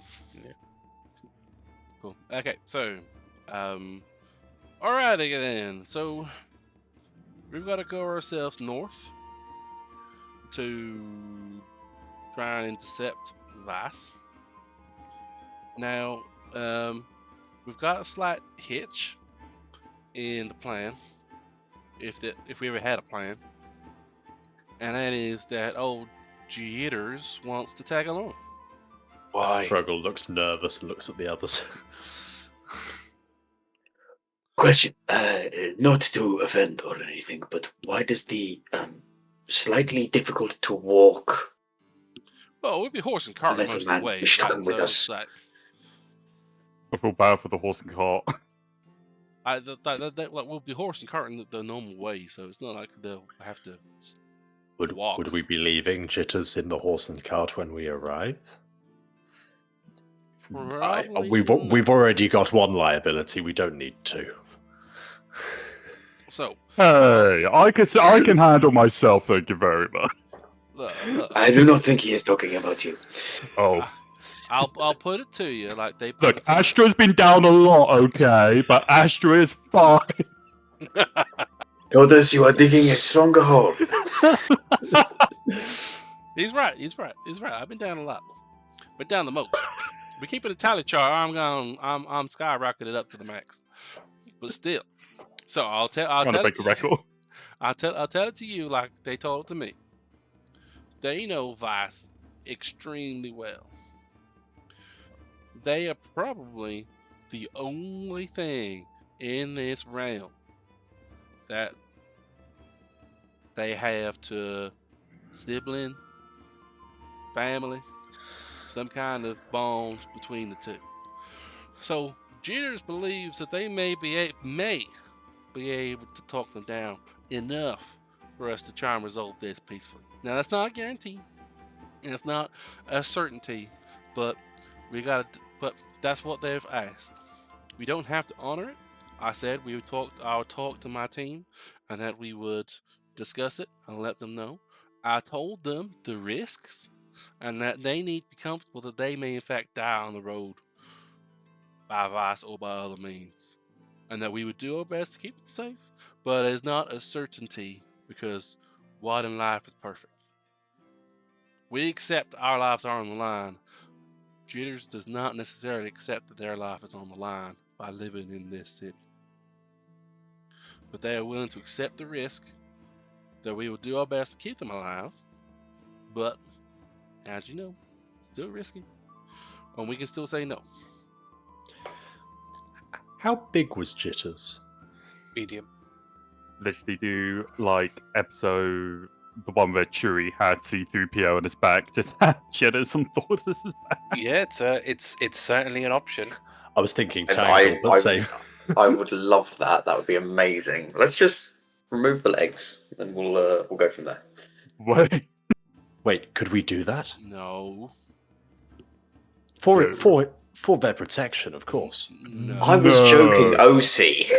Cool. Okay, so alrighty then. So we've got to go ourselves north to try and intercept Vice. Now, we've got a slight hitch in the plan, if we ever had a plan, and that is that old Jitters wants to tag along. Why? Hrugguhl looks nervous and looks at the others. Question, not to offend or anything, but why does the slightly difficult to walk Well, we'd be horse and cart Little most of man, the way. you should right? come with So us. it's like, I feel bad for the horse and cart. we'll be horse and cart in the normal way, so it's not like they'll have to Would walk. we be leaving Jitters in the horse and cart when we arrive? Probably We've not. already got one liability. We don't need two. So, Hey, I can handle myself. Thank you very much. look, I do not think he is talking about you. Oh, I'll put it to you like they put look, it to me. Astra's been down a lot, okay, but Astra is fine. Thordas, you are digging a stronger hole. He's right. I've been down a lot, but down the most. We keep it a tally chart. I'm skyrocketed up to the max, but still. So I'll tell Trying to it make to a you. record. I'll tell it to you like they told it to me. They know Vice extremely well. They are probably the only thing in this realm that they have to sibling, family, some kind of bond between the two. So Jitters believes that they may be able to talk them down enough for us to try and resolve this peacefully. Now that's not a guarantee, and it's not a certainty, but but that's what they've asked. We don't have to honor it. I said I would talk to my team, and that we would discuss it and let them know. I told them the risks, and that they need to be comfortable that they may in fact die on the road by vice or by other means, and that we would do our best to keep them safe, but it's not a certainty because what in life is perfect. We accept our lives are on the line. Jitters does not necessarily accept that their life is on the line by living in this city. But they are willing to accept the risk that we will do our best to keep them alive, but, as you know, it's still risky. And we can still say no. How big was Jitters? Medium. Literally do like episode the one where Chewie had C-3PO on his back, just had Jitters and Thordas' back. Yeah, it's certainly an option. I was thinking And Tangled, but same. I would love that. That would be amazing. Let's just remove the legs, and we'll go from there. Wait, could we do that? No. For No. for their protection, of course. No. I was joking, OC.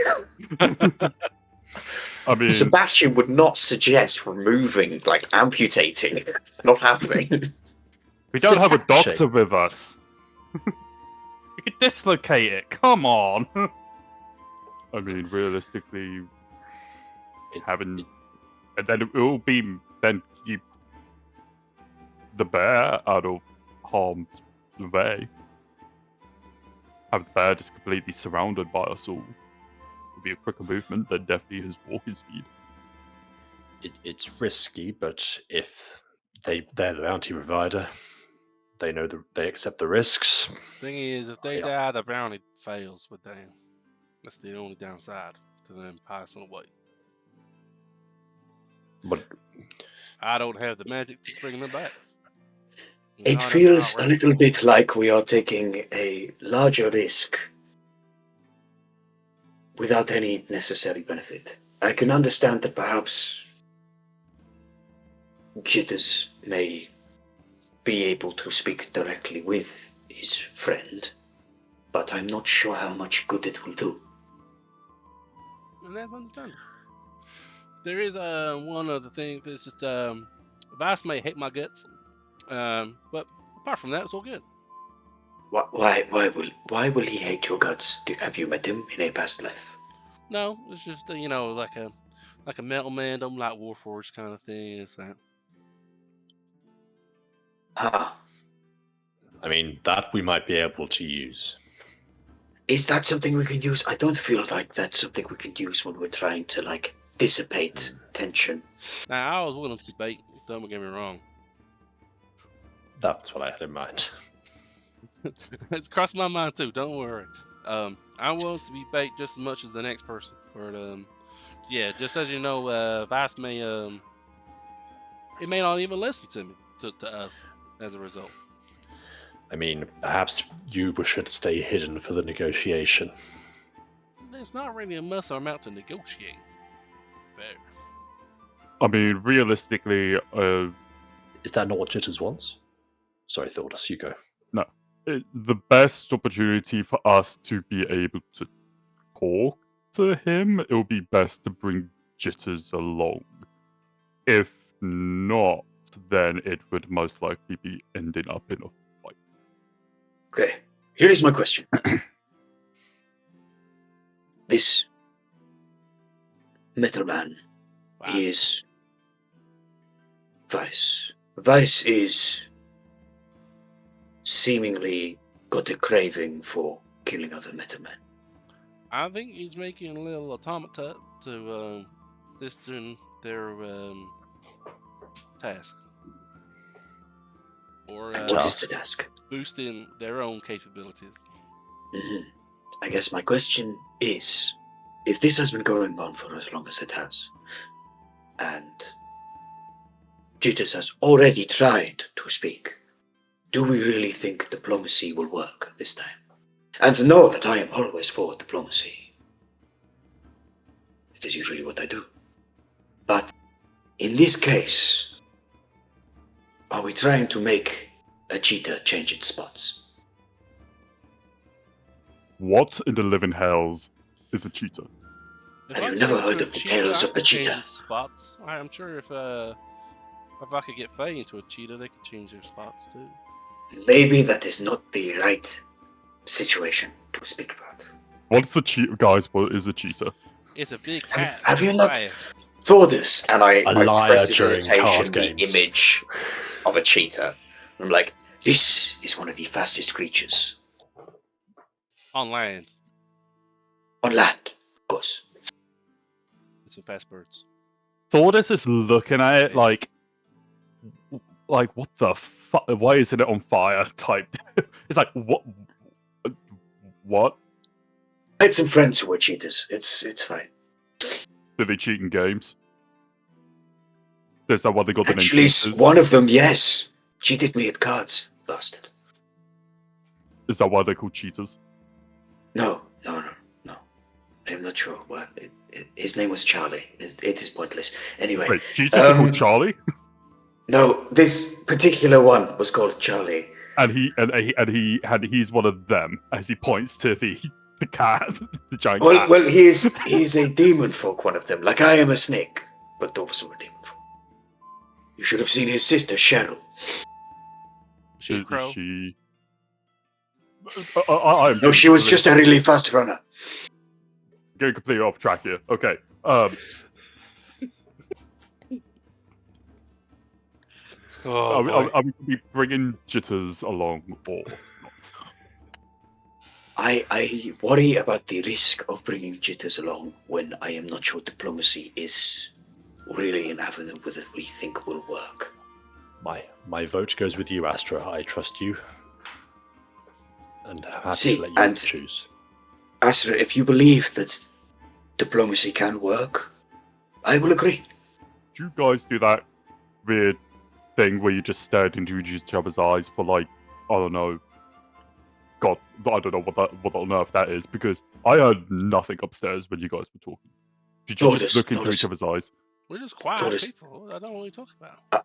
I mean, Sebastian would not suggest removing, like amputating. Not happening. we don't have a Attack doctor shape. with us. We could dislocate it. Come on. I mean, realistically, having, and then it will be then keep the bear out of harm's way. Have the bear just completely surrounded by us all. Would be a quicker movement than definitely his walking speed. It's risky, but if they're the bounty provider, they know they accept the risks. Thing is, if they die, the bounty fails with them. That's the only downside to them passing away. But I don't have the magic to bring them back. It Not feels about a little bit like we are taking a larger risk without any necessary benefit. I can understand that perhaps Jitters may be able to speak directly with his friend, but I'm not sure how much good it will do. And that's understandable. There is one other thing that's just Vice may hate my guts, but apart from that, it's all good. Why will he hate your guts? Have you met him in a past life? No, it's just like a metal man, don't like Warforged kind of thing. It's that. Ah, I mean, that we might be able to use. is that something we can use? I don't feel like that's something we can use when we're trying to like dissipate tension. Now I was willing to be bait. Don't get me wrong. That's what I had in mind. It's crossed my mind too. Don't worry. I'm willing to be bait just as much as the next person. But yeah, just as you know, Vice may it may not even listen to me to us as a result. I mean, perhaps you should stay hidden for the negotiation. There's not really a muscle amount to negotiate. Fair. I mean, realistically, Is that not what Jitters wants? Sorry, Thordas, you go. the best opportunity for us to be able to talk to him, it would be best to bring Jitters along. If not, then it would most likely be ending up in a fight. Okay, here is my question. This metal man is Vice. Vice is seemingly got a craving for killing other metal men. I think he's making a little automata to assist in their task. Or And what is the task? boosting their own capabilities. I guess my question is, if this has been going on for as long as it has, and Jitters has already tried to speak, do we really think diplomacy will work this time? And know that I am always for diplomacy. It is usually what I do. But in this case, are we trying to make a cheetah change its spots? What in the living hells is a cheetah? Have you never heard of the tales of the cheetah? Spots. I'm sure if I could get Faye into a cheetah, they could change their spots too. Maybe that is not the right situation to speak about. What's a cheetah, guys? What is a cheetah? It's a big cat. Have you that's not fast. Thordas? And I liar during prestidigitation card the games. image of a cheetah. I'm like, This is one of the fastest creatures On land. on land, of course. It's some fast birds. Thordas is looking at it like what the fuck? Why isn't it on fire? Type. It's like what? What? I had some friends who were cheaters. It's fine. Do they cheat in games? Is that why they got the name Actually, cheaters? one of them, yes, cheated me at cards. Bastard. Is that why they're called cheaters? No. I'm not sure. What his name was Charlie. It is pointless. Anyway, Wait, cheaters are called Charlie, no, this particular one was called Charlie. and he's one of them as he points to the cat, the giant cat. Well, he is a demon folk, one of them. Like I am a snake, but those were demon folk. You should have seen his sister Cheryl. She a crow? Is she? I'm No, she was just a really fast runner. getting completely off track here. Okay. Oh, are we be bringing Jitters along or not? I worry about the risk of bringing Jitters along when I am not sure diplomacy is really an avenue that we think will work. My vote goes with you, Astra. I trust you. And happy See, to let you and- choose. Astra, if you believe that diplomacy can work, I will agree. Do you guys do that weird thing where you just stared into each other's eyes for like, I don't know, God, I don't know what on earth that is, because I heard nothing upstairs when you guys were talking. Did you just look into each other's eyes? We're just quiet Thordas. people. I don't know what you talk about.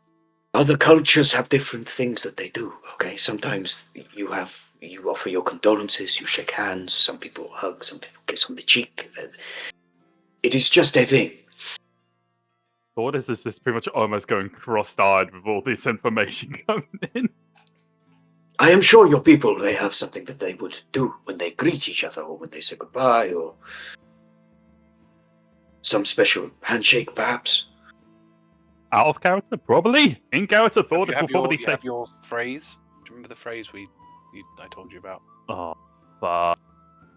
Other cultures have different things that they do, okay? Sometimes you offer your condolences, you shake hands, some people hug, some people kiss on the cheek. It is just a thing. So what is this? This pretty much almost going cross-eyed with all this information coming in. I am sure your people, they have something that they would do when they greet each other or when they say goodbye or some special handshake, perhaps. Out of character, probably. In character, you Thordas will have probably you say, have your phrase. Do you remember the phrase I told you about? "Oh, fuck."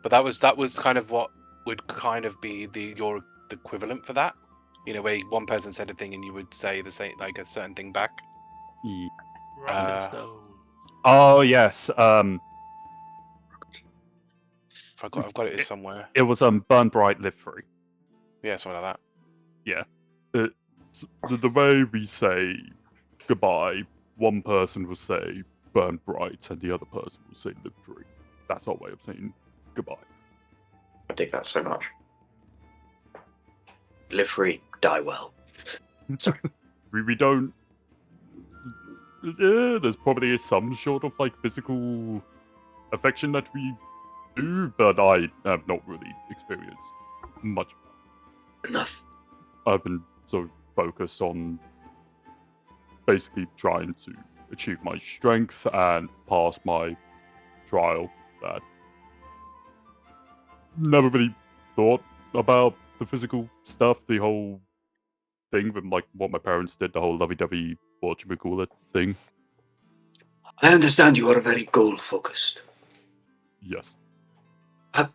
But that was kind of what would kind of be the equivalent for that. You know, where one person said a thing and you would say the same, like a certain thing back. Yeah. Rocket stone. Oh yes. I've got it somewhere. It was Burn Bright, Live Free. Yeah, something like that. The way we say goodbye, one person will say burn bright and the other person will say live free. That's our way of saying goodbye. I dig that so much. Live free, die well. Sorry. We don't. Yeah, there's probably some sort of like physical affection that we do, but I have not really experienced much. Enough. I've been so focused on basically trying to achieve my strength and pass my trial that never really thought about the physical stuff, the whole thing with like what my parents did, the whole lovey-dovey whatchamacallit thing. I understand you are very goal-focused. Yes.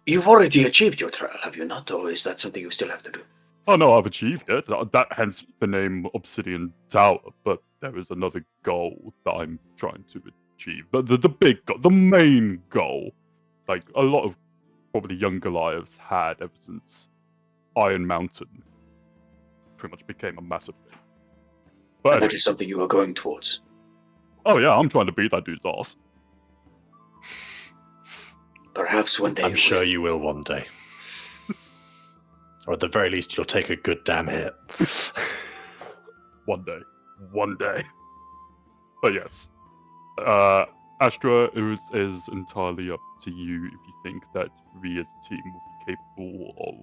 You've already achieved your trial, have you not? Or is that something you still have to do? Oh no, I've achieved it. That hence the name Obsidian Tower, but there is another goal that I'm trying to achieve. But the big goal, the main goal, like a lot of probably young Goliaths had ever since Iron Mountain pretty much became a massive thing. But And anyway, that is something you are going towards. oh yeah, I'm trying to beat that dude's ass. Perhaps one day I'm sure you will one day. Or at the very least, you'll take a good damn hit. One day. But yes, Astra, it is entirely up to you if you think that we as a team will be capable of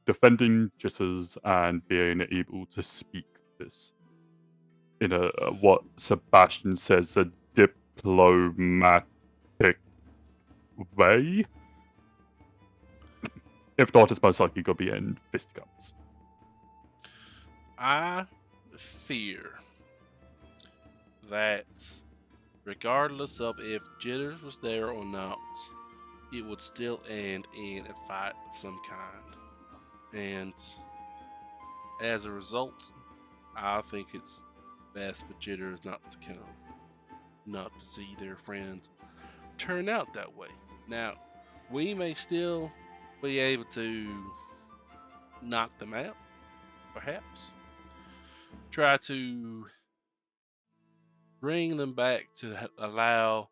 defending Jitters and being able to speak this in a what Sebastian says a diplomatic way. If not, it's most likely going to be in fisticuffs. I fear that regardless of if Jitters was there or not, it would still end in a fight of some kind. And as a result, I think it's best for Jitters not to come, not to see their friend turn out that way. Now, we may still be able to knock them out, perhaps. Try to bring them back to allow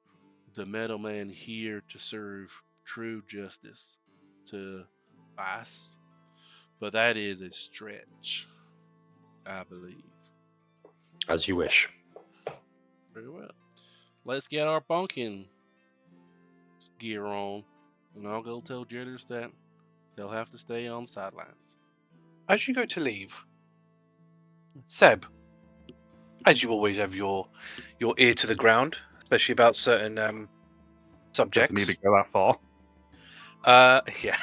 the middleman here to serve true justice to Vice. But that is a stretch, I believe. As you wish. Very well. Let's get our bunking gear on, and I'll go tell Jitters that they'll have to stay on the sidelines. As you go to leave, Seb, as you always have your ear to the ground, especially about certain subjects. Doesn't need to go that far. Yeah,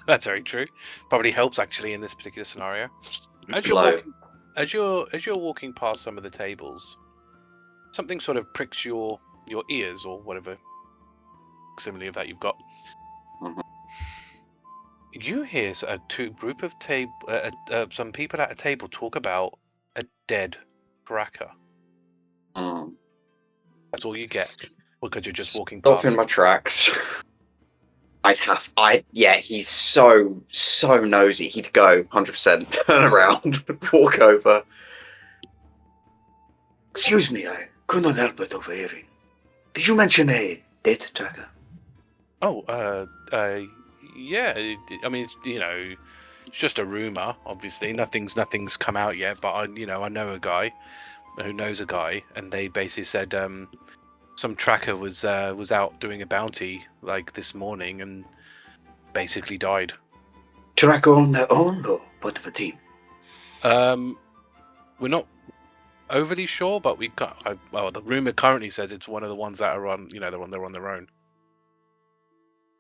that's very true. Probably helps actually in this particular scenario. As you're Low. walking, as you're walking past some of the tables, something sort of pricks your ears or whatever simile of that you've got. Mhm. You hear group of some people at a table talk about a dead tracker. Mm. That's all you get because you're just walking Stop past. in my tracks. He's so nosy. He'd go 100%, turn around, walk over. Excuse me, I could not help but overhearing. Did you mention a dead tracker? Oh, yeah. I mean, it's just a rumor. Obviously, nothing's come out yet. But I know a guy who knows a guy, and they basically said some tracker was out doing a bounty like this morning and basically died. Tracker on their own or part of a team? We're not overly sure, but we got. The rumor currently says it's one of the ones that are on. They're on their own.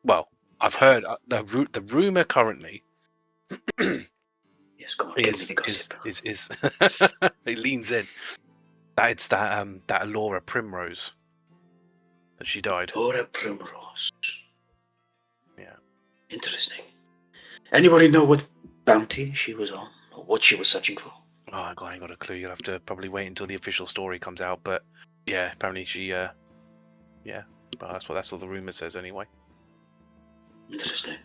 Well, I've heard the rumor currently. Yes, come on, give me the gossip. Is he leans in. That it's that Alora Primrose that she died. Laura Primrose. Yeah. Interesting. Anybody know what bounty she was on? Or what she was searching for? Oh, I ain't got a clue. You'll have to probably wait until the official story comes out. But yeah, apparently she. Yeah. Well, that's what the rumor says anyway. Interesting.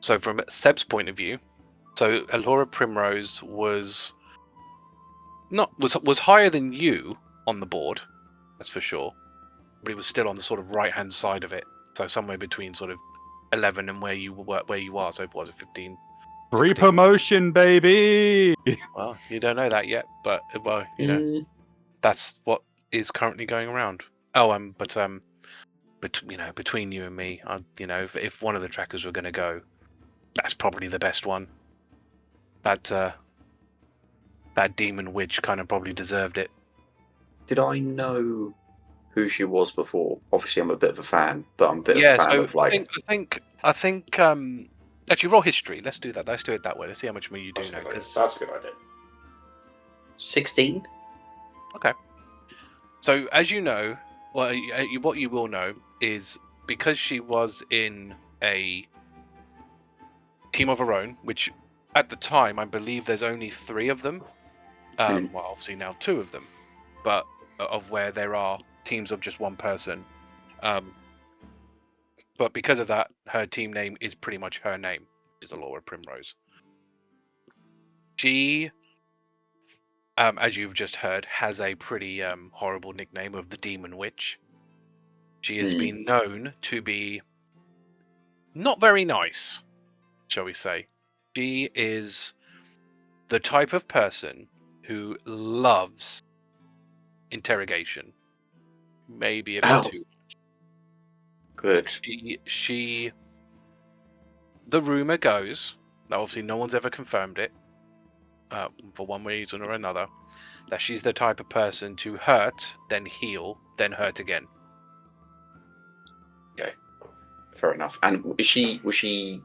So from Seb's point of view, so Alora Primrose was higher than you on the board, that's for sure. But he was still on the sort of right hand side of it, so somewhere between sort of 11 and where you are. So what was it, 15? Free 16? promotion, baby! Well, you don't know that yet, but that's what is currently going around. Oh, between you and me, if one of the trackers were going to go, that's probably the best one. That demon witch kind of probably deserved it. Did I know who she was before? Obviously, I'm a bit of a fan, but I'm a bit of a fan of like. I think. Actually, roll history. Let's do that. Let's do it that way. Let's see how much more you do know. That's a good idea. 16. Okay. So, as you know, what you will know is because she was in a team of her own, which at the time I believe there's only 3 of them. Well, obviously now 2 of them, but of where there are teams of just one person. But because of that, her team name is pretty much her name, which is Alora Primrose. She, as you've just heard, has a pretty horrible nickname of the Demon Witch. She has been known to be not very nice, shall we say. She is the type of person who loves interrogation. Maybe a bit Ow. too. Good. She. The rumor goes, now obviously no one's ever confirmed it, for one reason or another, that she's the type of person to hurt, then heal, then hurt again. Okay. Fair enough. And was she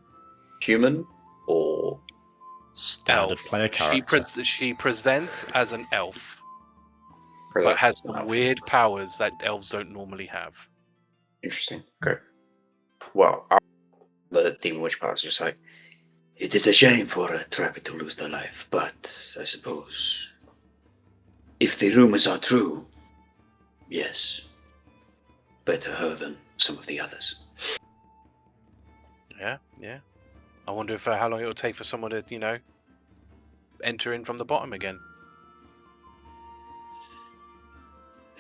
human or Standard Elf. player character. She presents as an elf, but presents has as some an elf? weird powers that elves don't normally have. Interesting. Okay. Well, the demon witch powers just like, It is a shame for a tracker to lose their life, but I suppose if the rumors are true, yes, better her than some of the others. Yeah. I wonder if how long it will take for someone to, enter in from the bottom again.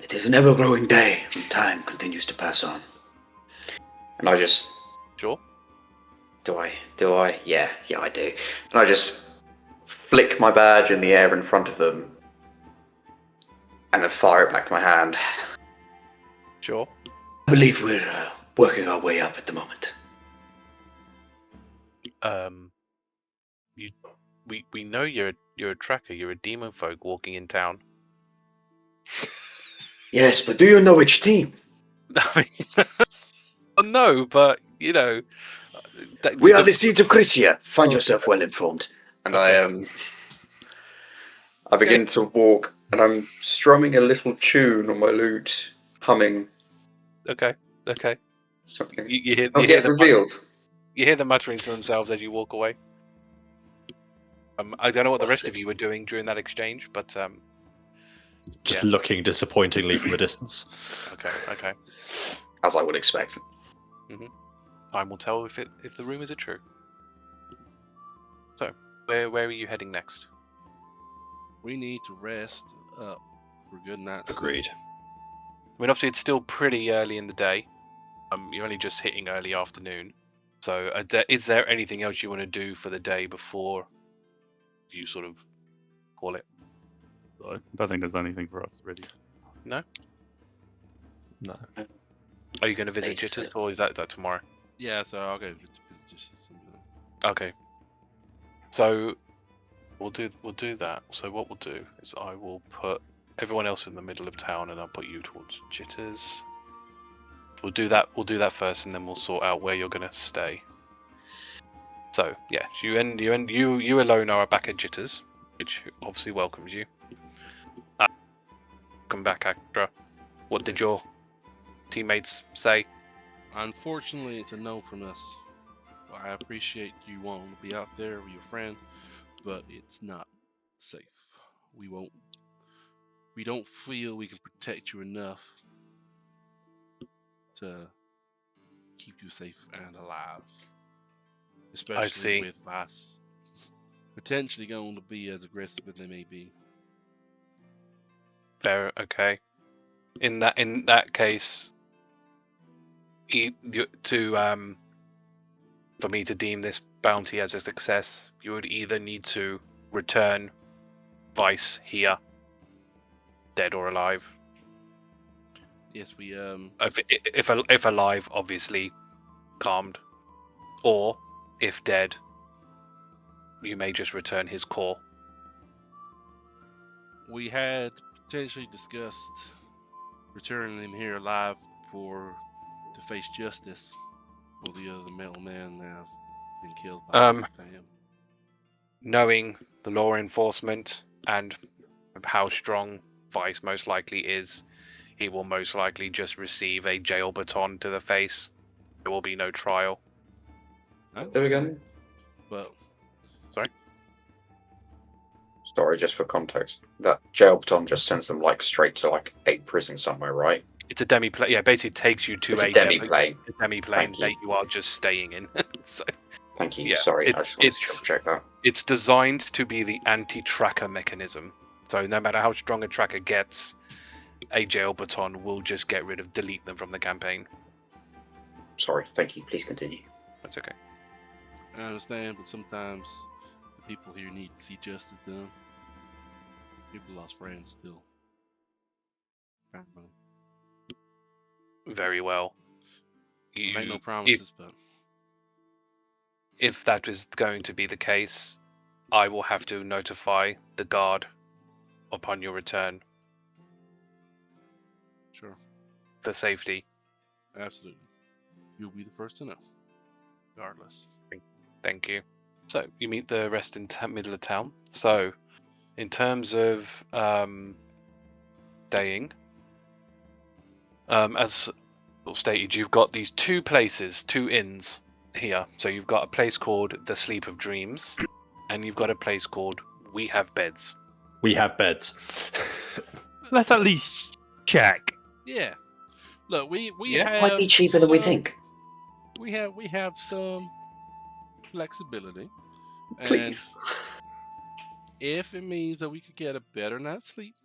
It is an ever-growing day, and time continues to pass on. and I just Sure. do I? Yeah, I do. And I just flick my badge in the air in front of them, and then fire it back to my hand. Sure. I believe we're working our way up at the moment. We know you're a tracker. You're a demon folk walking in town. Yes, but do you know which team? I mean, no, but We are the Seeds of Crisia. Find yourself well informed. And I begin to walk, and I'm strumming a little tune on my lute, humming Okay. something. You hear Not yet revealed. You hear them muttering to themselves as you walk away. I don't know what the rest of you were doing during that exchange, but Just yeah. looking disappointingly from a distance. Okay. As I would expect. Time will tell if the rumors are true. So, where are you heading next? We need to rest up for good night's sleep. Agreed. I mean, obviously, it's still pretty early in the day. You're only just hitting early afternoon. So, is there anything else you want to do for the day before you sort of call it? So I don't think there's anything for us really. No. Are you going to visit Thanks. Jitters, or is that tomorrow? Yeah, so I'll go visit just Okay. So we'll do that. So what we'll do is I will put everyone else in the middle of town, and I'll put you towards Jitters. We'll do that first, and then we'll sort out where you're gonna stay. So yeah, you alone are back at Jitters, which obviously welcomes you. Welcome back, Astra. What did your teammates say? Unfortunately, it's a no from us. I appreciate you wanting to be out there with your friend, but it's not safe. We don't feel we can protect you enough to keep you safe and alive. Especially see. with us potentially going to be as aggressive as they may be. Fair, okay. In that case, for me to deem this bounty as a success, you would either need to return Vice here, dead or alive. Yes, we If alive, obviously calmed, or if dead, you may just return his core. we had potentially discussed returning him here alive to face justice for the other metal man that have been killed by him. Knowing the law enforcement and how strong Vice most likely is, he will most likely just receive a jail baton to the face. There will be no trial. There we go. But Sorry, just for context. That jail baton just sends them straight to a prison somewhere, right? It's a demi-plane. Yeah, basically takes you to It's a a demi-plane. demi-plane Thank that you. you are just staying in. So Thank you. Yeah, Sorry, I it's- just wanted to it's- triple check that. it's designed to be the anti-tracker mechanism. So no matter how strong a tracker gets, a jail baton will just delete them from the campaign. Sorry, thank you. Please continue. That's okay. I understand, but sometimes the people here need to see justice done. People lost friends still. Family. Very well. Make no promises, but If that is going to be the case, I will have to notify the guard upon your return sure, for safety. absolutely. You'll be the first to know, regardless. Thank you. So you meet the rest in middle of town. So, in terms of staying, as stated, you've got these two places, two inns here. So you've got a place called the Sleep of Dreams, and you've got a place called We Have Beds. We have beds. Let's at least check. Yeah. Look, we Yeah. have Might be cheaper than we some- think. We have some flexibility. And Please. if it means that we could get a better night's sleep,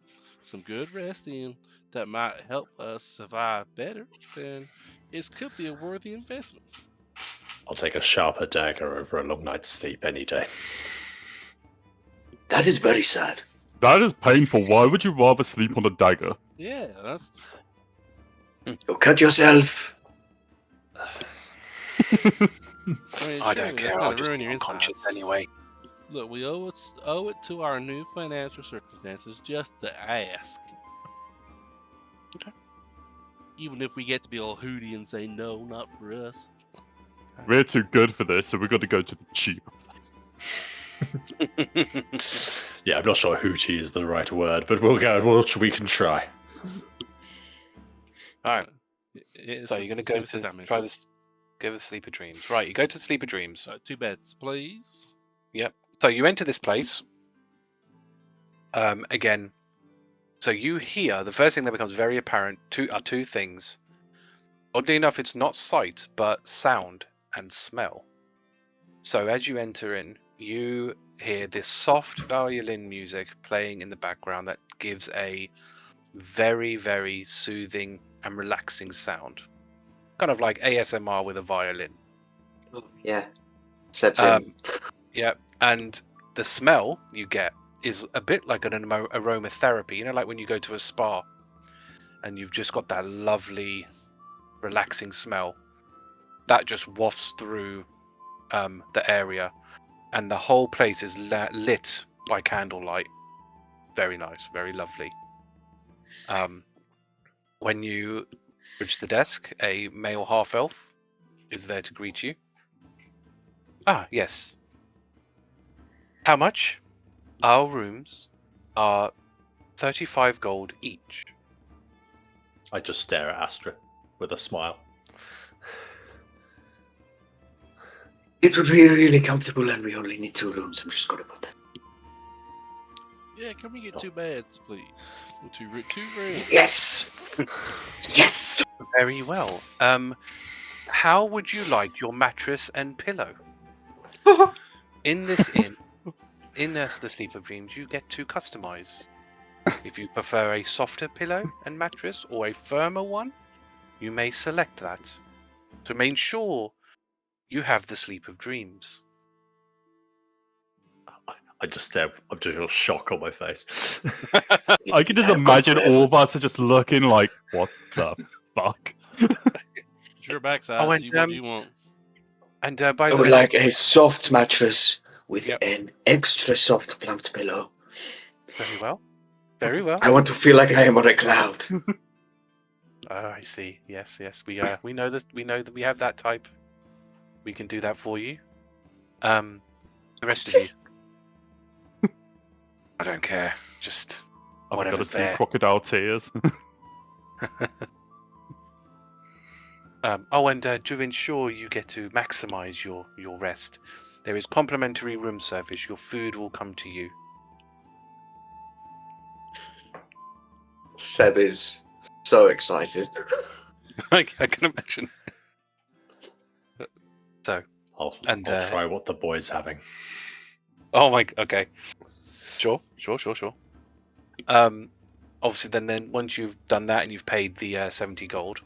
some good rest in that might help us survive better, then it could be a worthy investment. I'll take a sharper dagger over a long night's sleep any day. That is very sad. That is painful. Why would you rather sleep on a dagger? Yeah, that's You'll cut yourself. I don't care. I'll just ruin be your unconscious insides. anyway. Look, we owe it to our new financial circumstances just to ask. Okay. Even if we get to be all hooty and say no, not for us. We're too good for this, so we've got to go to the cheap. Yeah, I'm not sure hooty is the right word, but we can try. All right. It's So you're going to go give us a to damage. try this. Go to Sleep of Dreams. Right. You go to the Sleep of Dreams. 2 beds, please. Yep. So you enter this place. Again. So you hear the first thing that becomes very apparent are two things. Oddly enough, it's not sight, but sound and smell. So as you enter in, you hear this soft violin music playing in the background that gives a very, very soothing and relaxing sound. Kind of like ASMR with a violin. Yeah. Seb's in. Yeah, and the smell you get is a bit like an aromatherapy. You know, like when you go to a spa and you've just got that lovely, relaxing smell that just wafts through the area, and the whole place is lit by candlelight. Very nice, very lovely. When you reach the desk, a male half-elf is there to greet you. Ah, yes. How much? Our rooms are 35 gold each. I just stare at Astra with a smile. It would be really comfortable, and we only need 2 rooms. I'm just going to put that. Yeah, can we get 2 beds, please? Or 2 rooms. Yes! Yes! Very well. How would you like your mattress and pillow? In this inn, in the Sleep of Dreams, you get to customize. If you prefer a softer pillow and mattress or a firmer one, you may select that to make sure you have the Sleep of Dreams. I just stare. I'm just got shock on my face. I can just I've gone imagine forever. all of us are just looking like, what the fuck? It's your backside. Oh, and, See what you want. And by I the would way, like a soft mattress with Yep. an extra soft plumped pillow. very well, very well. I want to feel like I am on a cloud. I see. Yes, yes. We know this. We know that we have that type. We can do that for you. The rest of you, I don't care. Just I've got to whatever's see there. crocodile tears. And to ensure you get to maximize your rest, there is complimentary room service. Your food will come to you. Seb is so excited. I can imagine. So, I'll And, try what the boy's having. oh my. Okay. Sure. Obviously, then once you've done that and you've paid the 70 gold,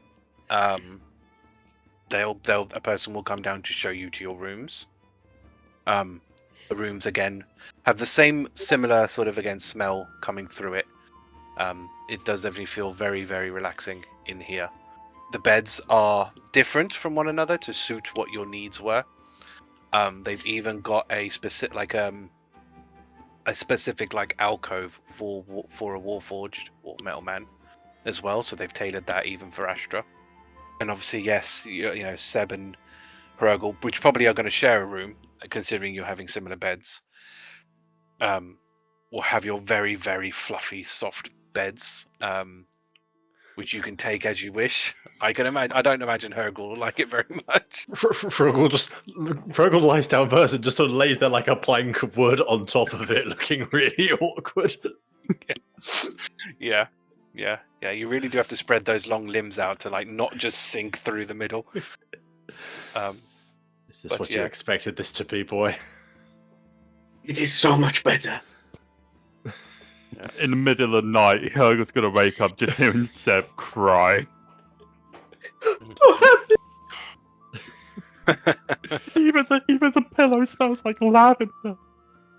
a person will come down to show you to your rooms. The rooms again have the same similar sort of again smell coming through it. It does definitely feel very, very relaxing in here. The beds are different from one another to suit what your needs were. They've even got a specific alcove for a Warforged or Metal Man as well. So they've tailored that even for Astra. And obviously, yes, you know, Seb and Hrugguhl, which probably are going to share a room, considering you're having similar beds, will have your very, very fluffy, soft beds, which you can take as you wish. I can imagine. I don't imagine Hrugguhl will like it very much. Hrugguhl lies down first and just sort of lays there like a plank of wood on top of it, looking really awkward. Yeah. You really do have to spread those long limbs out to like not just sink through the middle. Is this what you expected this to be, boy? It is so much better. In the middle of the night, Hrugguhl's gonna wake up just hearing Seb cry. Even the pillow smells like lavender.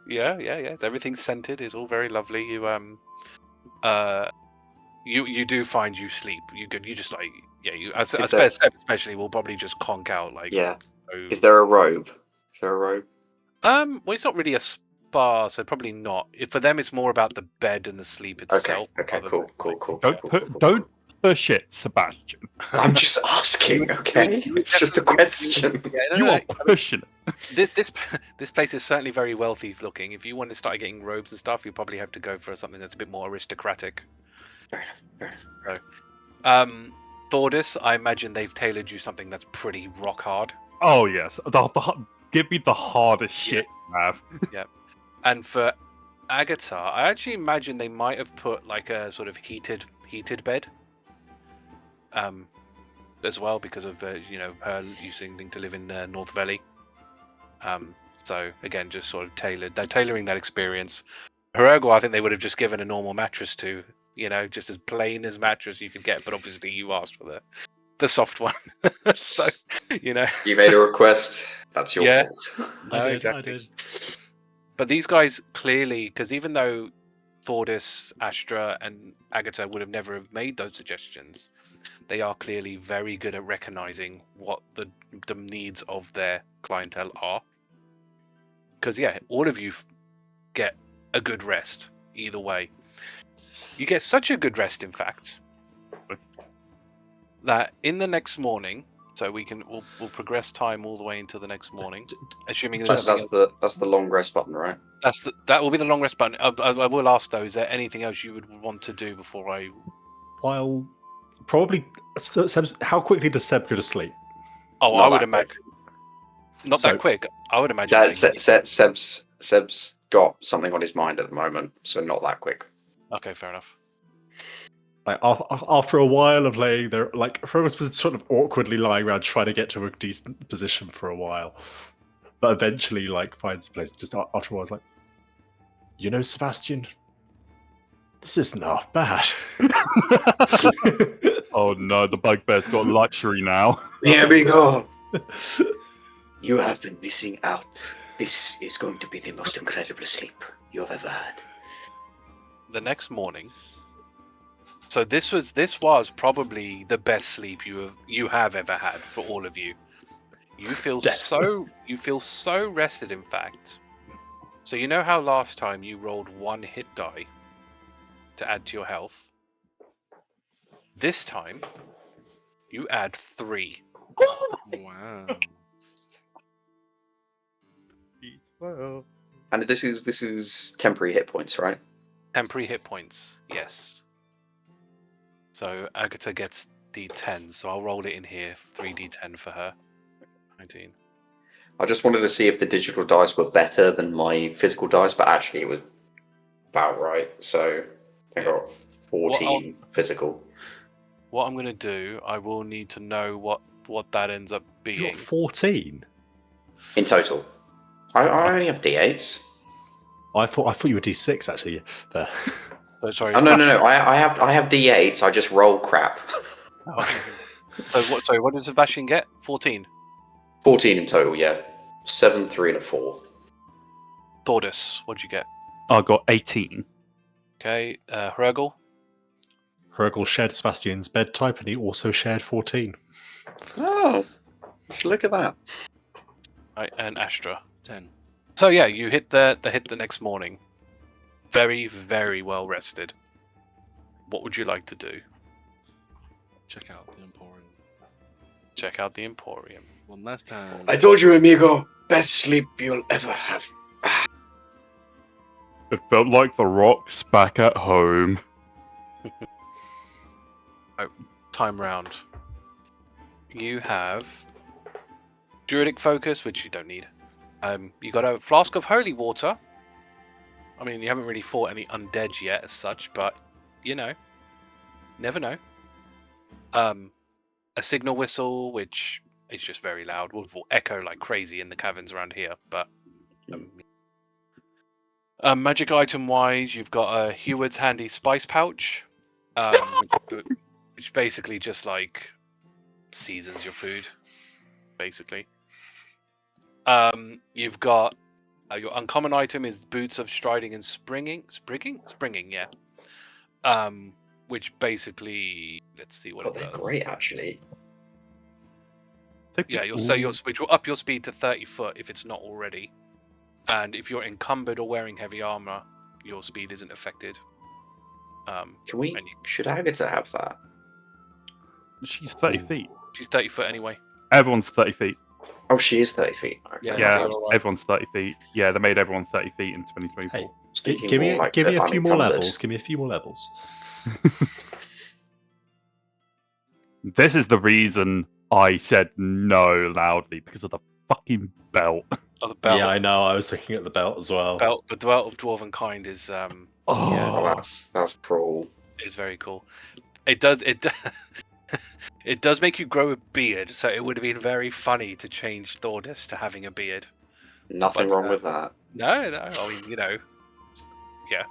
Yeah. Everything's scented. It's all very lovely. You do find you sleep. You just like I suppose Seb especially will probably just conk out like. Yeah. So... Is there a robe? Well, it's not really a spa, so probably not. For them, it's more about the bed and the sleep itself. Okay, cool. Don't push it, Sebastian. I'm just asking, okay? It's just a question. You are pushing it. This place is certainly very wealthy looking. If you want to start getting robes and stuff, you probably have to go for something that's a bit more aristocratic. Fair enough. So, Thordas, I imagine they've tailored you something that's pretty rock hard. Oh yes, give me the hardest shit you have. Yeah, and for Agata, I actually imagine they might have put like a sort of heated bed, as well because of her using to live in North Valley. So again, just sort of tailored. They're tailoring that experience. Hrugguhl, I think they would have just given a normal mattress to, just as plain as mattress you could get. But obviously, you asked for the soft one. So, You made a request. That's your fault. I did. But these guys clearly, because even though Thordas, Astra, and Agata would have never have made those suggestions, they are clearly very good at recognizing what the needs of their clientele are. Because all of you get a good rest either way. You get such a good rest, in fact, that in the next morning, so we'll progress time all the way into the next morning, assuming That's the long rest button, right? That will be the long rest button. I will ask though, is there anything else you would want to do before I? While probably, how quickly does Seb go to sleep? Oh, I would imagine not that quick. I would imagine. Seb's got something on his mind at the moment, so not that quick. Okay, fair enough. Like after a while of laying there, like Hrugguhl was sort of awkwardly lying around trying to get to a decent position for a while, but eventually finds a place. Just after a while, it's Sebastian, this isn't half bad. Oh no, the Bugbear's got luxury now. Here we go. You have been missing out. This is going to be the most incredible sleep you have ever had. The next morning. So this was probably the best sleep you have ever had for all of you. You feel so rested, in fact. So you know how last time you rolled 1 hit die to add to your health? This time you add 3. Wow. And this is temporary hit points, right? Temporary hit points, yes. So Agata gets D10, so I'll roll it in here. 3d10 for her. 19. I just wanted to see if the digital dice were better than my physical dice, but actually it was about right. So I think I got 14 physical. What I'm going to do, I will need to know what that ends up being. You got 14 in total. I only have D8s. I thought you were D6 actually. There. So, sorry. Oh no! I have D8s. I just roll crap. So what? Sorry, what did Sebastian get? 14. 14 in total, yeah. 7, 3, and a 4. Thordas, what'd you get? I got 18. Okay, Hrugguhl. Hrugguhl shared Sebastian's bed type, and he also shared 14. Oh, look at that. Right, and Astra. 10. So yeah, you hit the next morning. Very, very well rested. What would you like to do? Check out the Emporium. Check out the Emporium. One last time. I told you, amigo, best sleep you'll ever have. It felt like the rocks back at home. Time round. You have Druidic focus, which you don't need. You got a flask of holy water. I mean, you haven't really fought any undead yet as such, but you know, never know. A signal whistle, which is just very loud, will echo like crazy in the caverns around here. But magic item wise, you've got a Heward's handy spice pouch, which basically just like seasons your food, basically. You've got your uncommon item is boots of striding and springing, yeah. Which basically, let's see what Oh, it they're does. great, actually. Yeah, which will up your speed to 30 foot if it's not already, and if you're encumbered or wearing heavy armor, your speed isn't affected. Can we? Should Agata have that? She's 30 feet. She's 30 foot anyway. Everyone's 30 feet. Oh, she is 30 feet. Okay. Yeah, Yeah, so you're all right. everyone's 30 feet. Yeah, they made everyone 30 feet in 2024. Hey, Speaking give me, more like give me the a few more unencumbered. levels. Give me a few more levels. This is the reason I said no loudly, because of the fucking belt. Oh, the belt. Yeah, I know. I was looking at the belt as well. The belt of dwarven kind is Oh, that's cruel. is very cool. It does it does make you grow a beard, so it would have been very funny to change Thordas to having a beard. Nothing But, wrong with that. No, I mean, you know, yeah.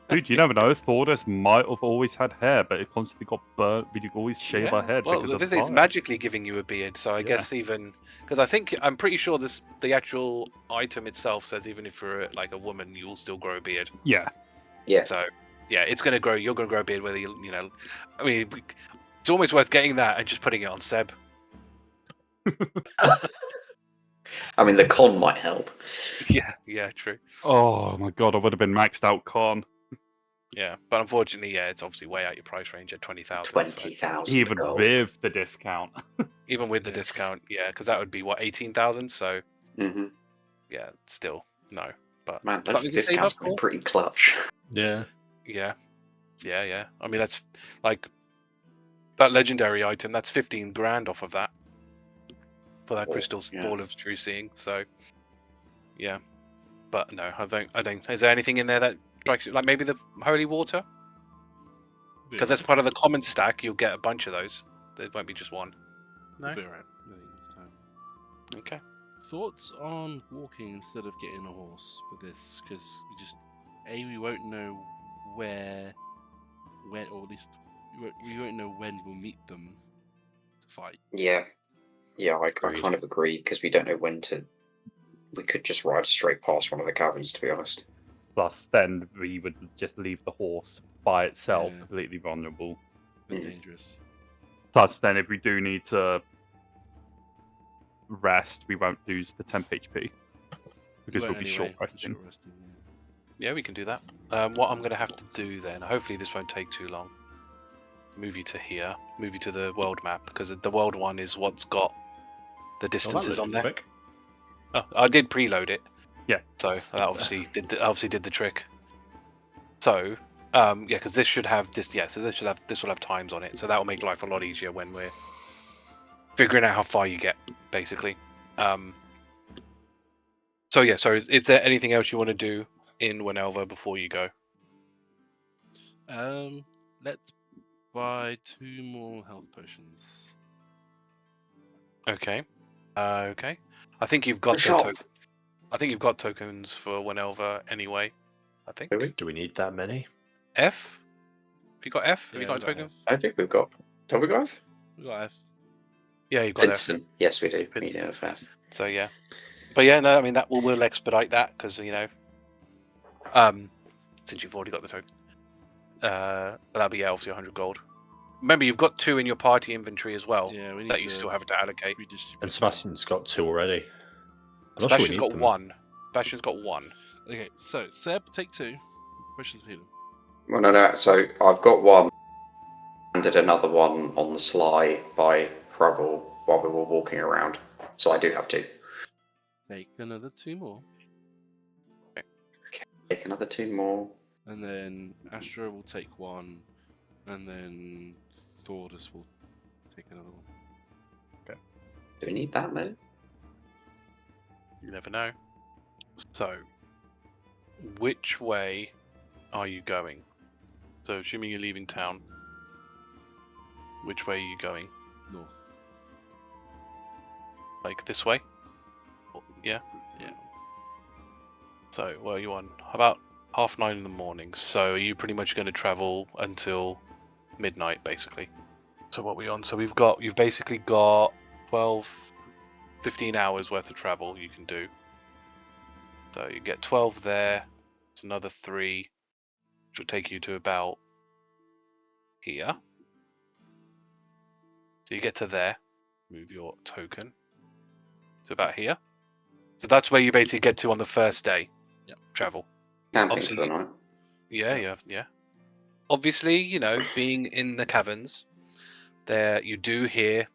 Dude, you never know. Thordas might have always had hair, but it constantly got burnt. We'd always shave our head Well, because of the the thing is fire. magically giving you a beard, so I Yeah. guess even because I'm pretty sure the actual item itself says even if you're like a woman, you will still grow a beard. Yeah. Yeah. So yeah, it's gonna grow. You're gonna grow a beard whether you know. I mean, it's almost worth getting that and just putting it on Seb. I mean, the con might help. Yeah, true. Oh my god, I would have been maxed out con. Yeah, but unfortunately, yeah, it's obviously way out your price range at 20,000. 20,000 Even gold. with the discount. Even with the Yeah. discount, yeah, because that would be what 18,000. So Mhm. yeah, still no. But Man, those something to save discounts up have been for? pretty clutch. Yeah. Yeah. I mean, that's like that legendary item. That's 15 grand off of that for that Oh, crystal yeah. ball of true seeing. So yeah, but no, I don't. Is there anything in there that strikes you? Like maybe the holy water? Because that's part of the common stack. You'll get a bunch of those. There won't be just one. No. We'll be alright. I think this time. Okay. Thoughts on walking instead of getting a horse for this? Because we won't know when, or at least we won't know when we'll meet them to fight. Yeah. Yeah, I Agreed. kind of agree, because we don't know when to... We could just ride straight past one of the caverns, to be honest. Plus, then we would just leave the horse by itself, Yeah. completely vulnerable. Bit Mm. dangerous. Plus, then if we do need to rest, we won't lose the temp HP. Because we'll be short resting. Yeah, we can do that. What I'm going to have to do then, hopefully this won't take too long. Move you to here. Move you to the world map, because the world one is what's got the distances on there. Quick. Oh, I did preload it. Yeah. So that obviously did the trick. So yeah, because this should have this. Yeah, so this will have times on it. So that will make life a lot easier when we're figuring out how far you get, basically. So yeah. So is there anything else you want to do in Wenelva before you go? Let's buy 2 more health potions. Okay. Okay. I think you've got The shop. I think you've got tokens for Wenelva anyway. I think. Do we? Do we need that many? F? Have you got F? Have you Yeah, got a I've got token? F. I think we've got... Have we got? We got F. Yeah, you got F. Winston. Yes, we do. We Winston. do have F. So yeah, but yeah, no, I mean that will expedite that because since you've already got the token, that'll be obviously 100 gold. Remember, you've got 2 in your party inventory as well Yeah, we need that to you still have to allocate. redistribute. And Sebastian's got 2 already. I'm not sure we Sebastian's need got them. 1. Sebastian's got 1. Okay, so Seb, take 2. Questions for you. Well, no. So I've got 1. And did another one on the sly by Hrugguhl while we were walking around. So I do have 2. Take another 2 more. Take another 2 more. And then Astra will take 1. And then Thordas will take another one. Do we need that many? You never know. So, which way are you going? So, assuming you're leaving town, which way are you going? North. Like this way? Yeah. Yeah. So, where are you on? About 9:30 in the morning. So, are you pretty much going to travel until midnight, basically? So, what are we on? So, you've basically got 15 hours worth of travel you can do. So, you get 12 there. It's another 3, which will take you to about here. So, you get to there. Move your token to about here. So, that's where you basically get to on the first day. Yep. Travel. Camping Obviously- for the night. Yeah. Obviously, being in the caverns, there you do hear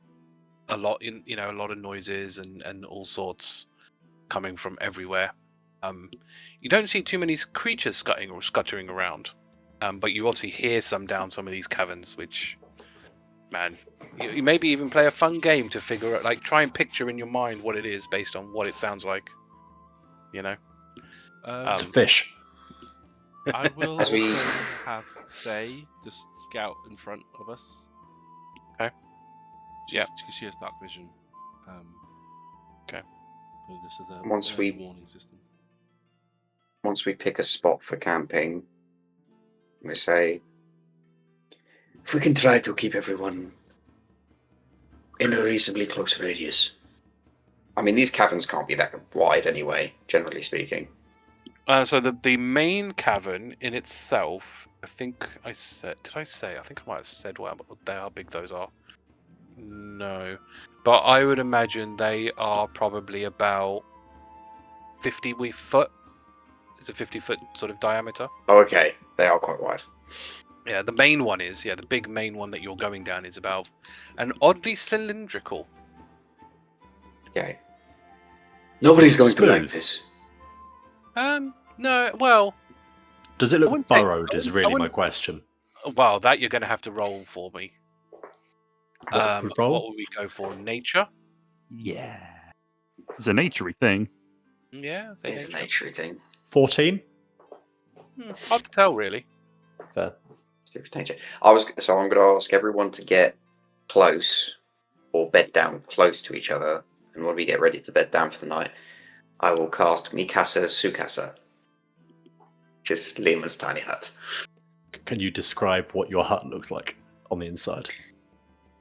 a lot a lot of noises and all sorts coming from everywhere. You don't see too many creatures scuttering around, but you obviously hear some down some of these caverns, which, man, you maybe even play a fun game to figure out, like, try and picture in your mind what it is based on what it sounds like. It's a fish. I will As we- also have Faye just scout in front of us. Okay. Yeah. Because she has dark vision. Okay. So this is a Once we- warning system. Once we pick a spot for camping, we say, If we can try to keep everyone in a reasonably close radius. I mean, these caverns can't be that wide anyway, generally speaking. So the main cavern in itself, I think I said. Did I say? I think I might have said how big those are. No, but I would imagine they are probably about 50 foot. It's a 50-foot sort of diameter. Oh, okay. They are quite wide. Yeah, the main one is. Yeah, the big main one that you're going down is about an oddly cylindrical. Okay. Nobody's going to Smooth. like this. No, well, Does it I look wouldn't say- burrowed? I Is wouldn't- I really my wouldn't- question. well, that you're going to have to roll for me. What would roll? What would we go for? Nature? Yeah. It's a naturey thing. Yeah, say It's a nature. nature thing. 14. Hard to tell, really. Fair. It's nature. I'm going to ask everyone to get close or bed down close to each other. And when we get ready to bed down for the night, I will cast Mikasa Sukasa. Just Lima's tiny hut. Can you describe what your hut looks like on the inside?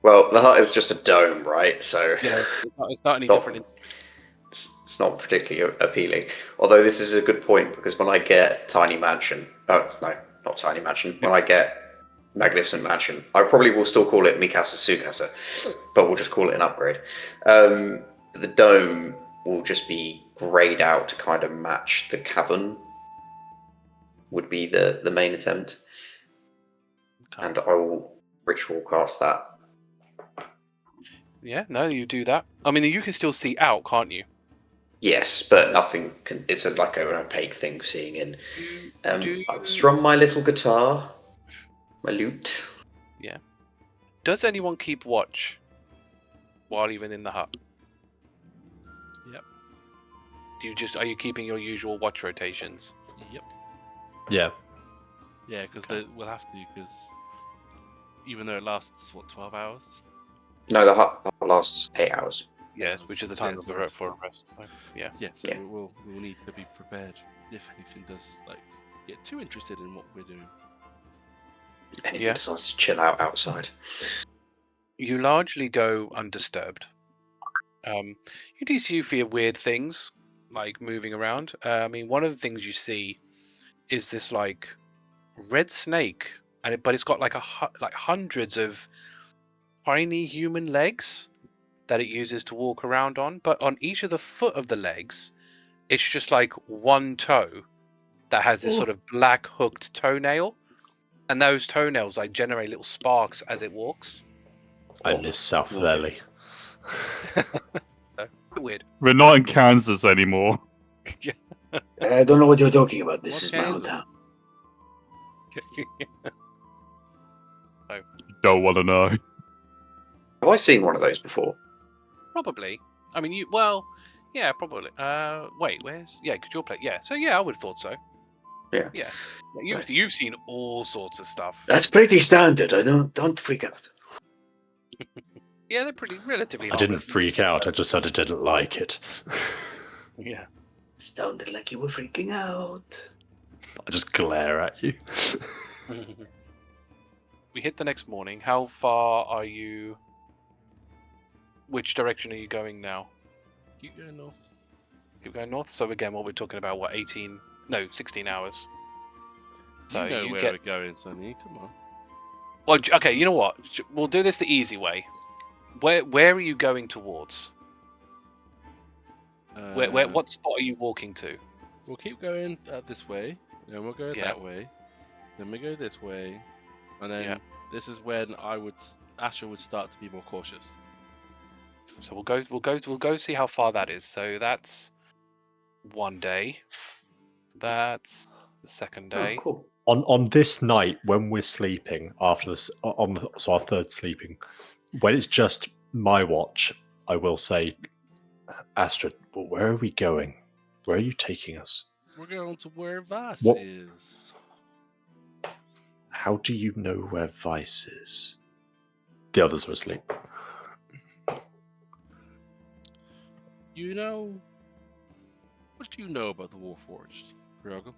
Well, the hut is just a dome, right? So Yeah, it's not any Not- different. it's not particularly appealing. Although this is a good point, because when I get Tiny Mansion... Oh, no, not Tiny Mansion. When I get Magnificent Mansion, I probably will still call it Mikasa Sukasa, but we'll just call it an upgrade. The dome will just be greyed out to kind of match the cavern, would be the main attempt. Okay. And I will ritual cast that. Yeah, no, you do that. I mean, you can still see out, can't you? Yes, but nothing can... It's like an opaque thing seeing in. Do I strum my little guitar, my lute. Does anyone keep watch while even in the hut? Yep. Are you keeping your usual watch rotations? Yep. Yeah. Yeah, because we'll have to, because even though it lasts, 12 hours? No, the hut lasts 8 hours. Yes, which is the time that we're at for a rest. So, yeah. Yeah, so Yeah. we'll need to be prepared if anything does, get too interested in what we're doing. Anything Yeah. decides to chill out outside. You largely go undisturbed. You do see a few weird things, like moving around. I mean, one of the things you see is this like red snake, but it's got like like hundreds of tiny human legs that it uses to walk around on. But on each of the foot of the legs, it's just like one toe that has this sort of black hooked toenail, and those toenails like generate little sparks as it walks. I miss South Valley. Weird. We're not in Kansas anymore. I don't know what you're talking about. This What is my Kansas? hometown. Don't want to know. Have I seen one of those before? Probably. I mean, yeah, probably. Wait, where's? Yeah, because you're playing. Yeah, so yeah, I would have thought so. Yeah. Yeah. You've seen all sorts of stuff. That's pretty standard. I don't freak out. Yeah, they're pretty relatively. I didn't harmless. freak out. I just said I didn't like it. Yeah. Sounded like you were freaking out. I just glare at you. We hit the next morning. How far are you? Which direction are you going now? Keep going north. Keep going north. So again, what we're talking about? What 16 hours. So you know you where get. we're going, Sonny. Come on. Well, okay. You know what? We'll do this the easy way. Where are you going towards? What spot are you walking to? We'll keep going this way, then we'll go Yeah. that way, then we go this way, and then Yeah. this is when Astra would start to be more cautious. So we'll go see how far that is. So that's one day. That's the second day. Oh, cool. On this night when we're sleeping after this, so our third sleeping, when it's just my watch, I will say, Astra, well, where are we going? Where are you taking us? We're going to where Vice What- is. How do you know where Vice is? The others were asleep. You know, what do you know about the Warforged, Hrugguhl?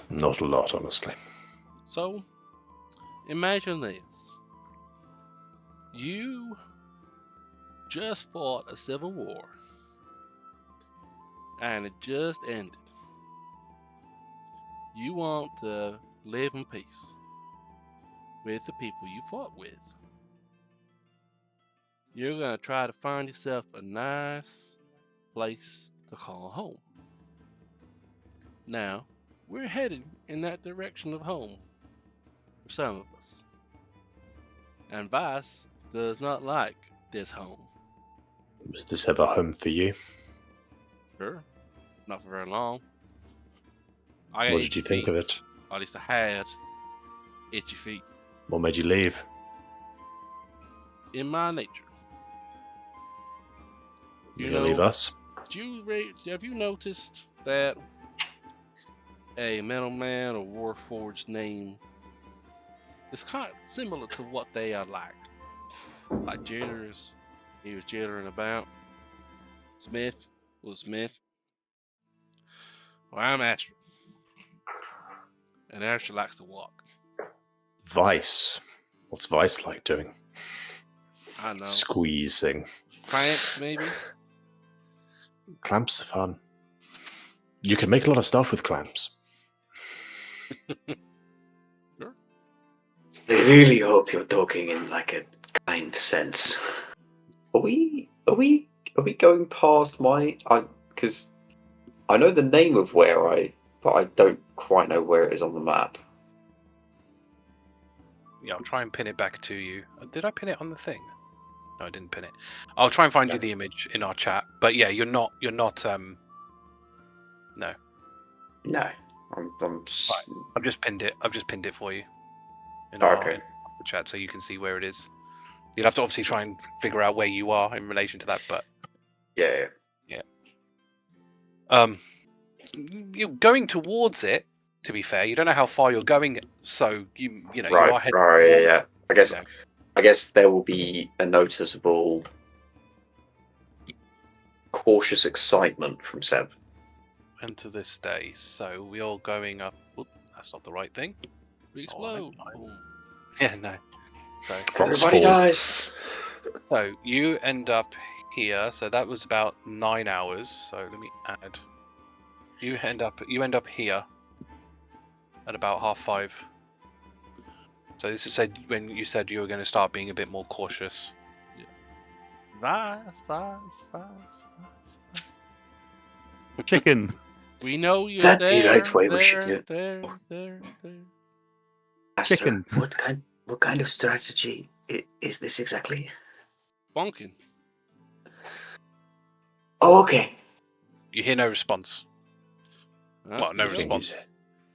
Not a lot, honestly. So, imagine this. You just fought a civil war, and it just ended. You want to live in peace with the people you fought with. You're going to try to find yourself a nice place to call home. Now, we're headed in that direction of home for some of us. And Vice does not like this home. Was this ever home for you? Sure. Not for very long. I got What did itchy you think feet. of it? Or at least I had itchy feet. What made you leave? In my nature. You gonna leave us? Have you noticed that a middleman or Warforged name is kind of similar to what they are like? Like Jitters, he was jittering about. Smith was Smith. Well, I'm Astra. And Astra likes to walk. Vice. What's Vice like doing? I know. Squeezing. Clamps, maybe? Clamps are fun. You can make a lot of stuff with clamps. Sure. I really hope you're talking in like a kind sense. Are we going past because I know the name of but I don't quite know where it is on the map. Yeah, I'll try and pin it back to you. Did I pin it on the thing? No, I didn't pin it. I'll try and find you the image in our chat. But yeah, you're not no. No, I've just pinned it. I've just pinned it for you. In Okay. in the chat, so you can see where it is. You'll have to obviously try and figure out where you are in relation to that, but yeah. you're going towards it. To be fair, you don't know how far you're going, so you know you are Right, heading right, towards yeah. it, you know. I guess there will be a noticeable cautious excitement from Seb. And to this day, so we are going up. Oop, that's not the right thing. We Oh, never explode. mind. Boom. Yeah, no. So Everybody dies. So you end up here. So that was about 9 hours. So let me add. You end up here at about 5:30. So this is said when you said you were going to start being a bit more cautious. Fast. Chicken. We know you're That there. the right way we there, should do. there. Astra, Chicken. what kind of strategy is this exactly? Bonking. Oh, okay. You hear no response. That's Well, no good. response.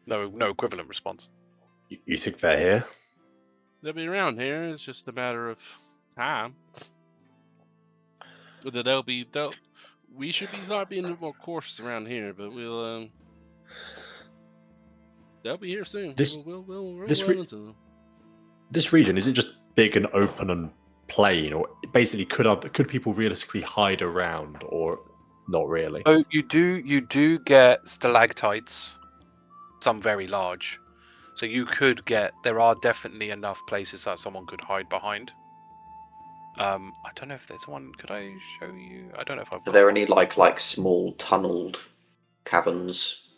No equivalent response. You think they're here? They'll be around here. It's just a matter of time. Whether we should start being a little more cautious around here, but they'll be here soon. We'll run into them. This region, is it just big and open and plain, or basically could people realistically hide around, or not really? Oh, you do get stalactites, some very large. So there are definitely enough places that someone could hide behind. I don't know if there's one. Could I show you? I don't know if I've. Are there any like small tunneled caverns?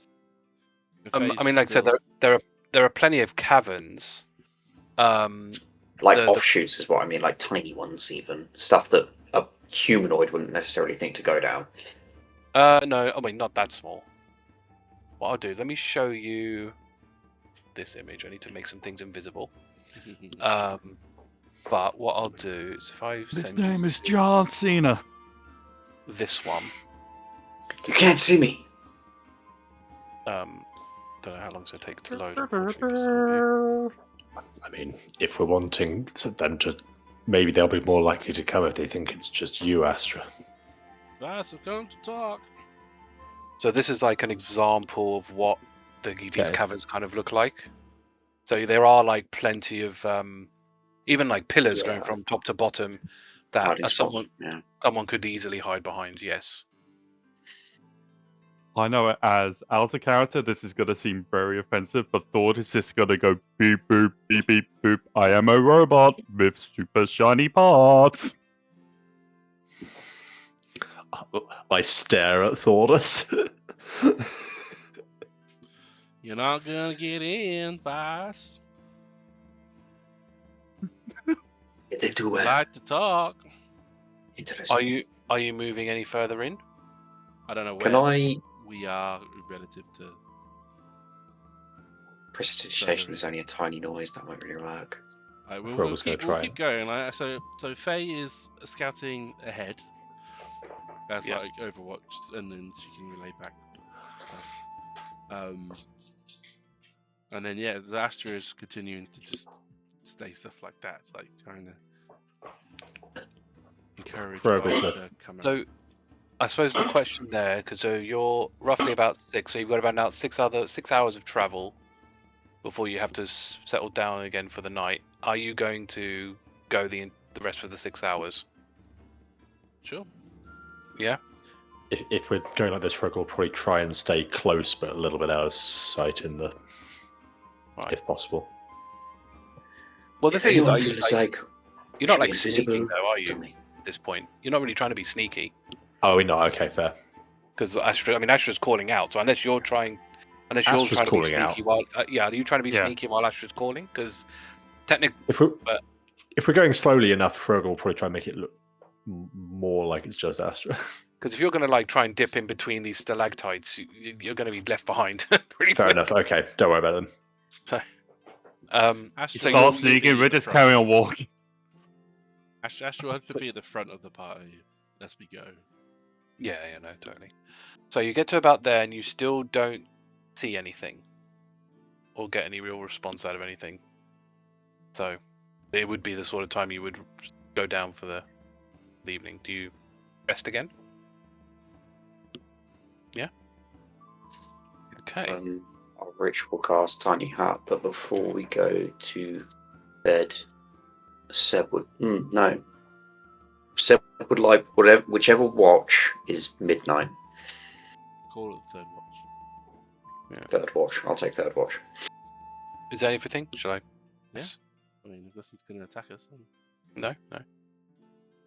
I mean, like I said, there are plenty of caverns. Like offshoots is what I mean, like tiny ones, even stuff that a humanoid wouldn't necessarily think to go down. No, I mean not that small. What I'll do, let me show you this image. I need to make some things invisible. But what I'll do is if I His send name you is to John Cena. this one. You can't see me. Don't know how long it's going to take to load. Unfortunately. I mean, if we're wanting them to, maybe they'll be more likely to come if they think it's just you, Astra. Guys have come to talk. So this is like an example of what these caverns kind of look like. So there are like plenty of even like pillars going from top to bottom that someone could easily hide behind. Yes. I know it as out of character, this is going to seem very offensive, but Thordas is just going to go beep, boop, beep, beep, boop. I am a robot with super shiny parts. I stare at Thordas. You're not gonna get in, Vice. They do I well. like to talk. Interesting. Are you moving any further in? I don't know where Can I? we are relative to. Prestidigitation is only a tiny noise. That won't really work. Right, We'll we'll keep going. So Faye is scouting ahead. That's like Overwatch, and then she can relay back stuff. And then Astra is continuing to just say stuff like that. It's like trying to encourage Hrugguhl to come out. So I suppose the question there, because you're roughly about 6, so you've got about now 6 hours of travel before you have to settle down again for the night. Are you going to go the rest of the 6 hours? Sure. Yeah. If we're going like this, Hrugguhl will probably try and stay close, but a little bit out of sight if possible. Well, the thing is, Anyone feels like you're not should be like sneaking, invisible though, are to you? me. At this point, you're not really trying to be sneaky. Oh, we're not. Okay, fair. Because Astra's calling out. So unless you're trying to be calling sneaky out. while, are you trying to be sneaky while Astra's calling? Because technically, if we're going slowly enough, Hrugguhl will probably try and make it look more like it's just Astra. because if you're going to like try and dip in between these stalactites, you're going to be left behind. Pretty Fair quick. enough. Okay, don't worry about them. So, Astra so will Start be sneaking, at we're the just front. carrying on walking. Astra wants to be at the front of the party as we go. yeah, no, totally. So you get to about there, and you still don't see anything, or get any real response out of anything. So it would be the sort of time you would go down for the evening. Do you rest again? Yeah. Okay. Our ritual cast Tiny Hat, but before we go to bed, Seb would Seb would like whichever watch is midnight. Call it the third watch. Third watch. I'll take third watch. Is that everything? Should I? Yeah. I mean, if nothing's going to attack us, then No, no.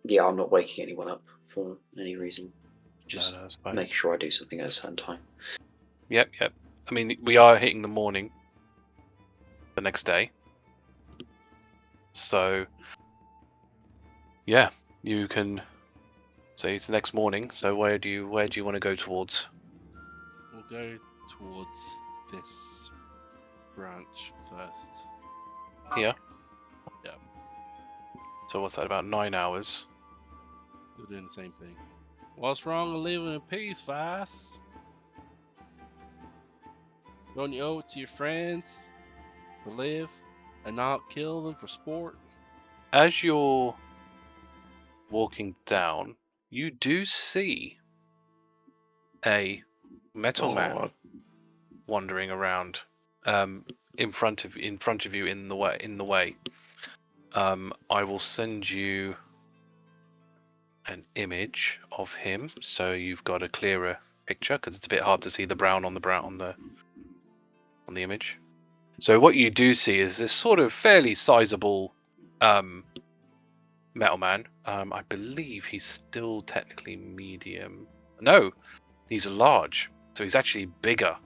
Yeah, I'm not waking anyone up for any reason. Just No, that's fine. make sure I do something at a certain time. Yep. I mean, we are hitting the morning the next day. So, yeah, you can say it's the next morning. So where do you want to go towards? we'll go towards this branch first. Here. Yeah. So what's that? About 9 hours. You're doing the same thing. What's wrong with living in peace, Vice? Don't you owe it to your friends to live and not kill them for sport? As you're walking down, you do see a metal man wandering around in front of you in the way. I will send you an image of him so you've got a clearer picture, because it's a bit hard to see the brown on the image. So what you do see is this sort of fairly sizable metal man. I believe he's still technically medium. No, he's large. So he's actually bigger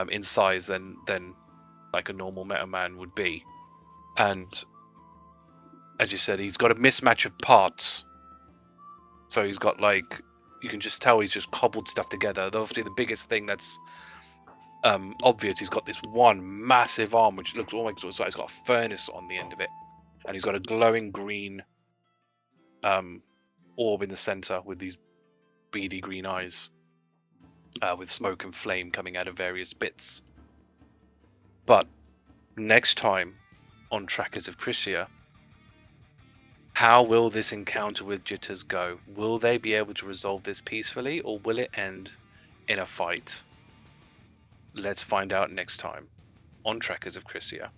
in size than like a normal metal man would be. And as you said, he's got a mismatch of parts. So he's got like, you can just tell he's just cobbled stuff together. Obviously the biggest thing that's obvious, he's got this one massive arm which looks almost like it's got a furnace on the end of it. And he's got a glowing green orb in the center with these beady green eyes with smoke and flame coming out of various bits. But next time on Tracas of Crisia, how will this encounter with Jitters go? Will they be able to resolve this peacefully, or will it end in a fight? Let's find out next time on Tracas of Crisia.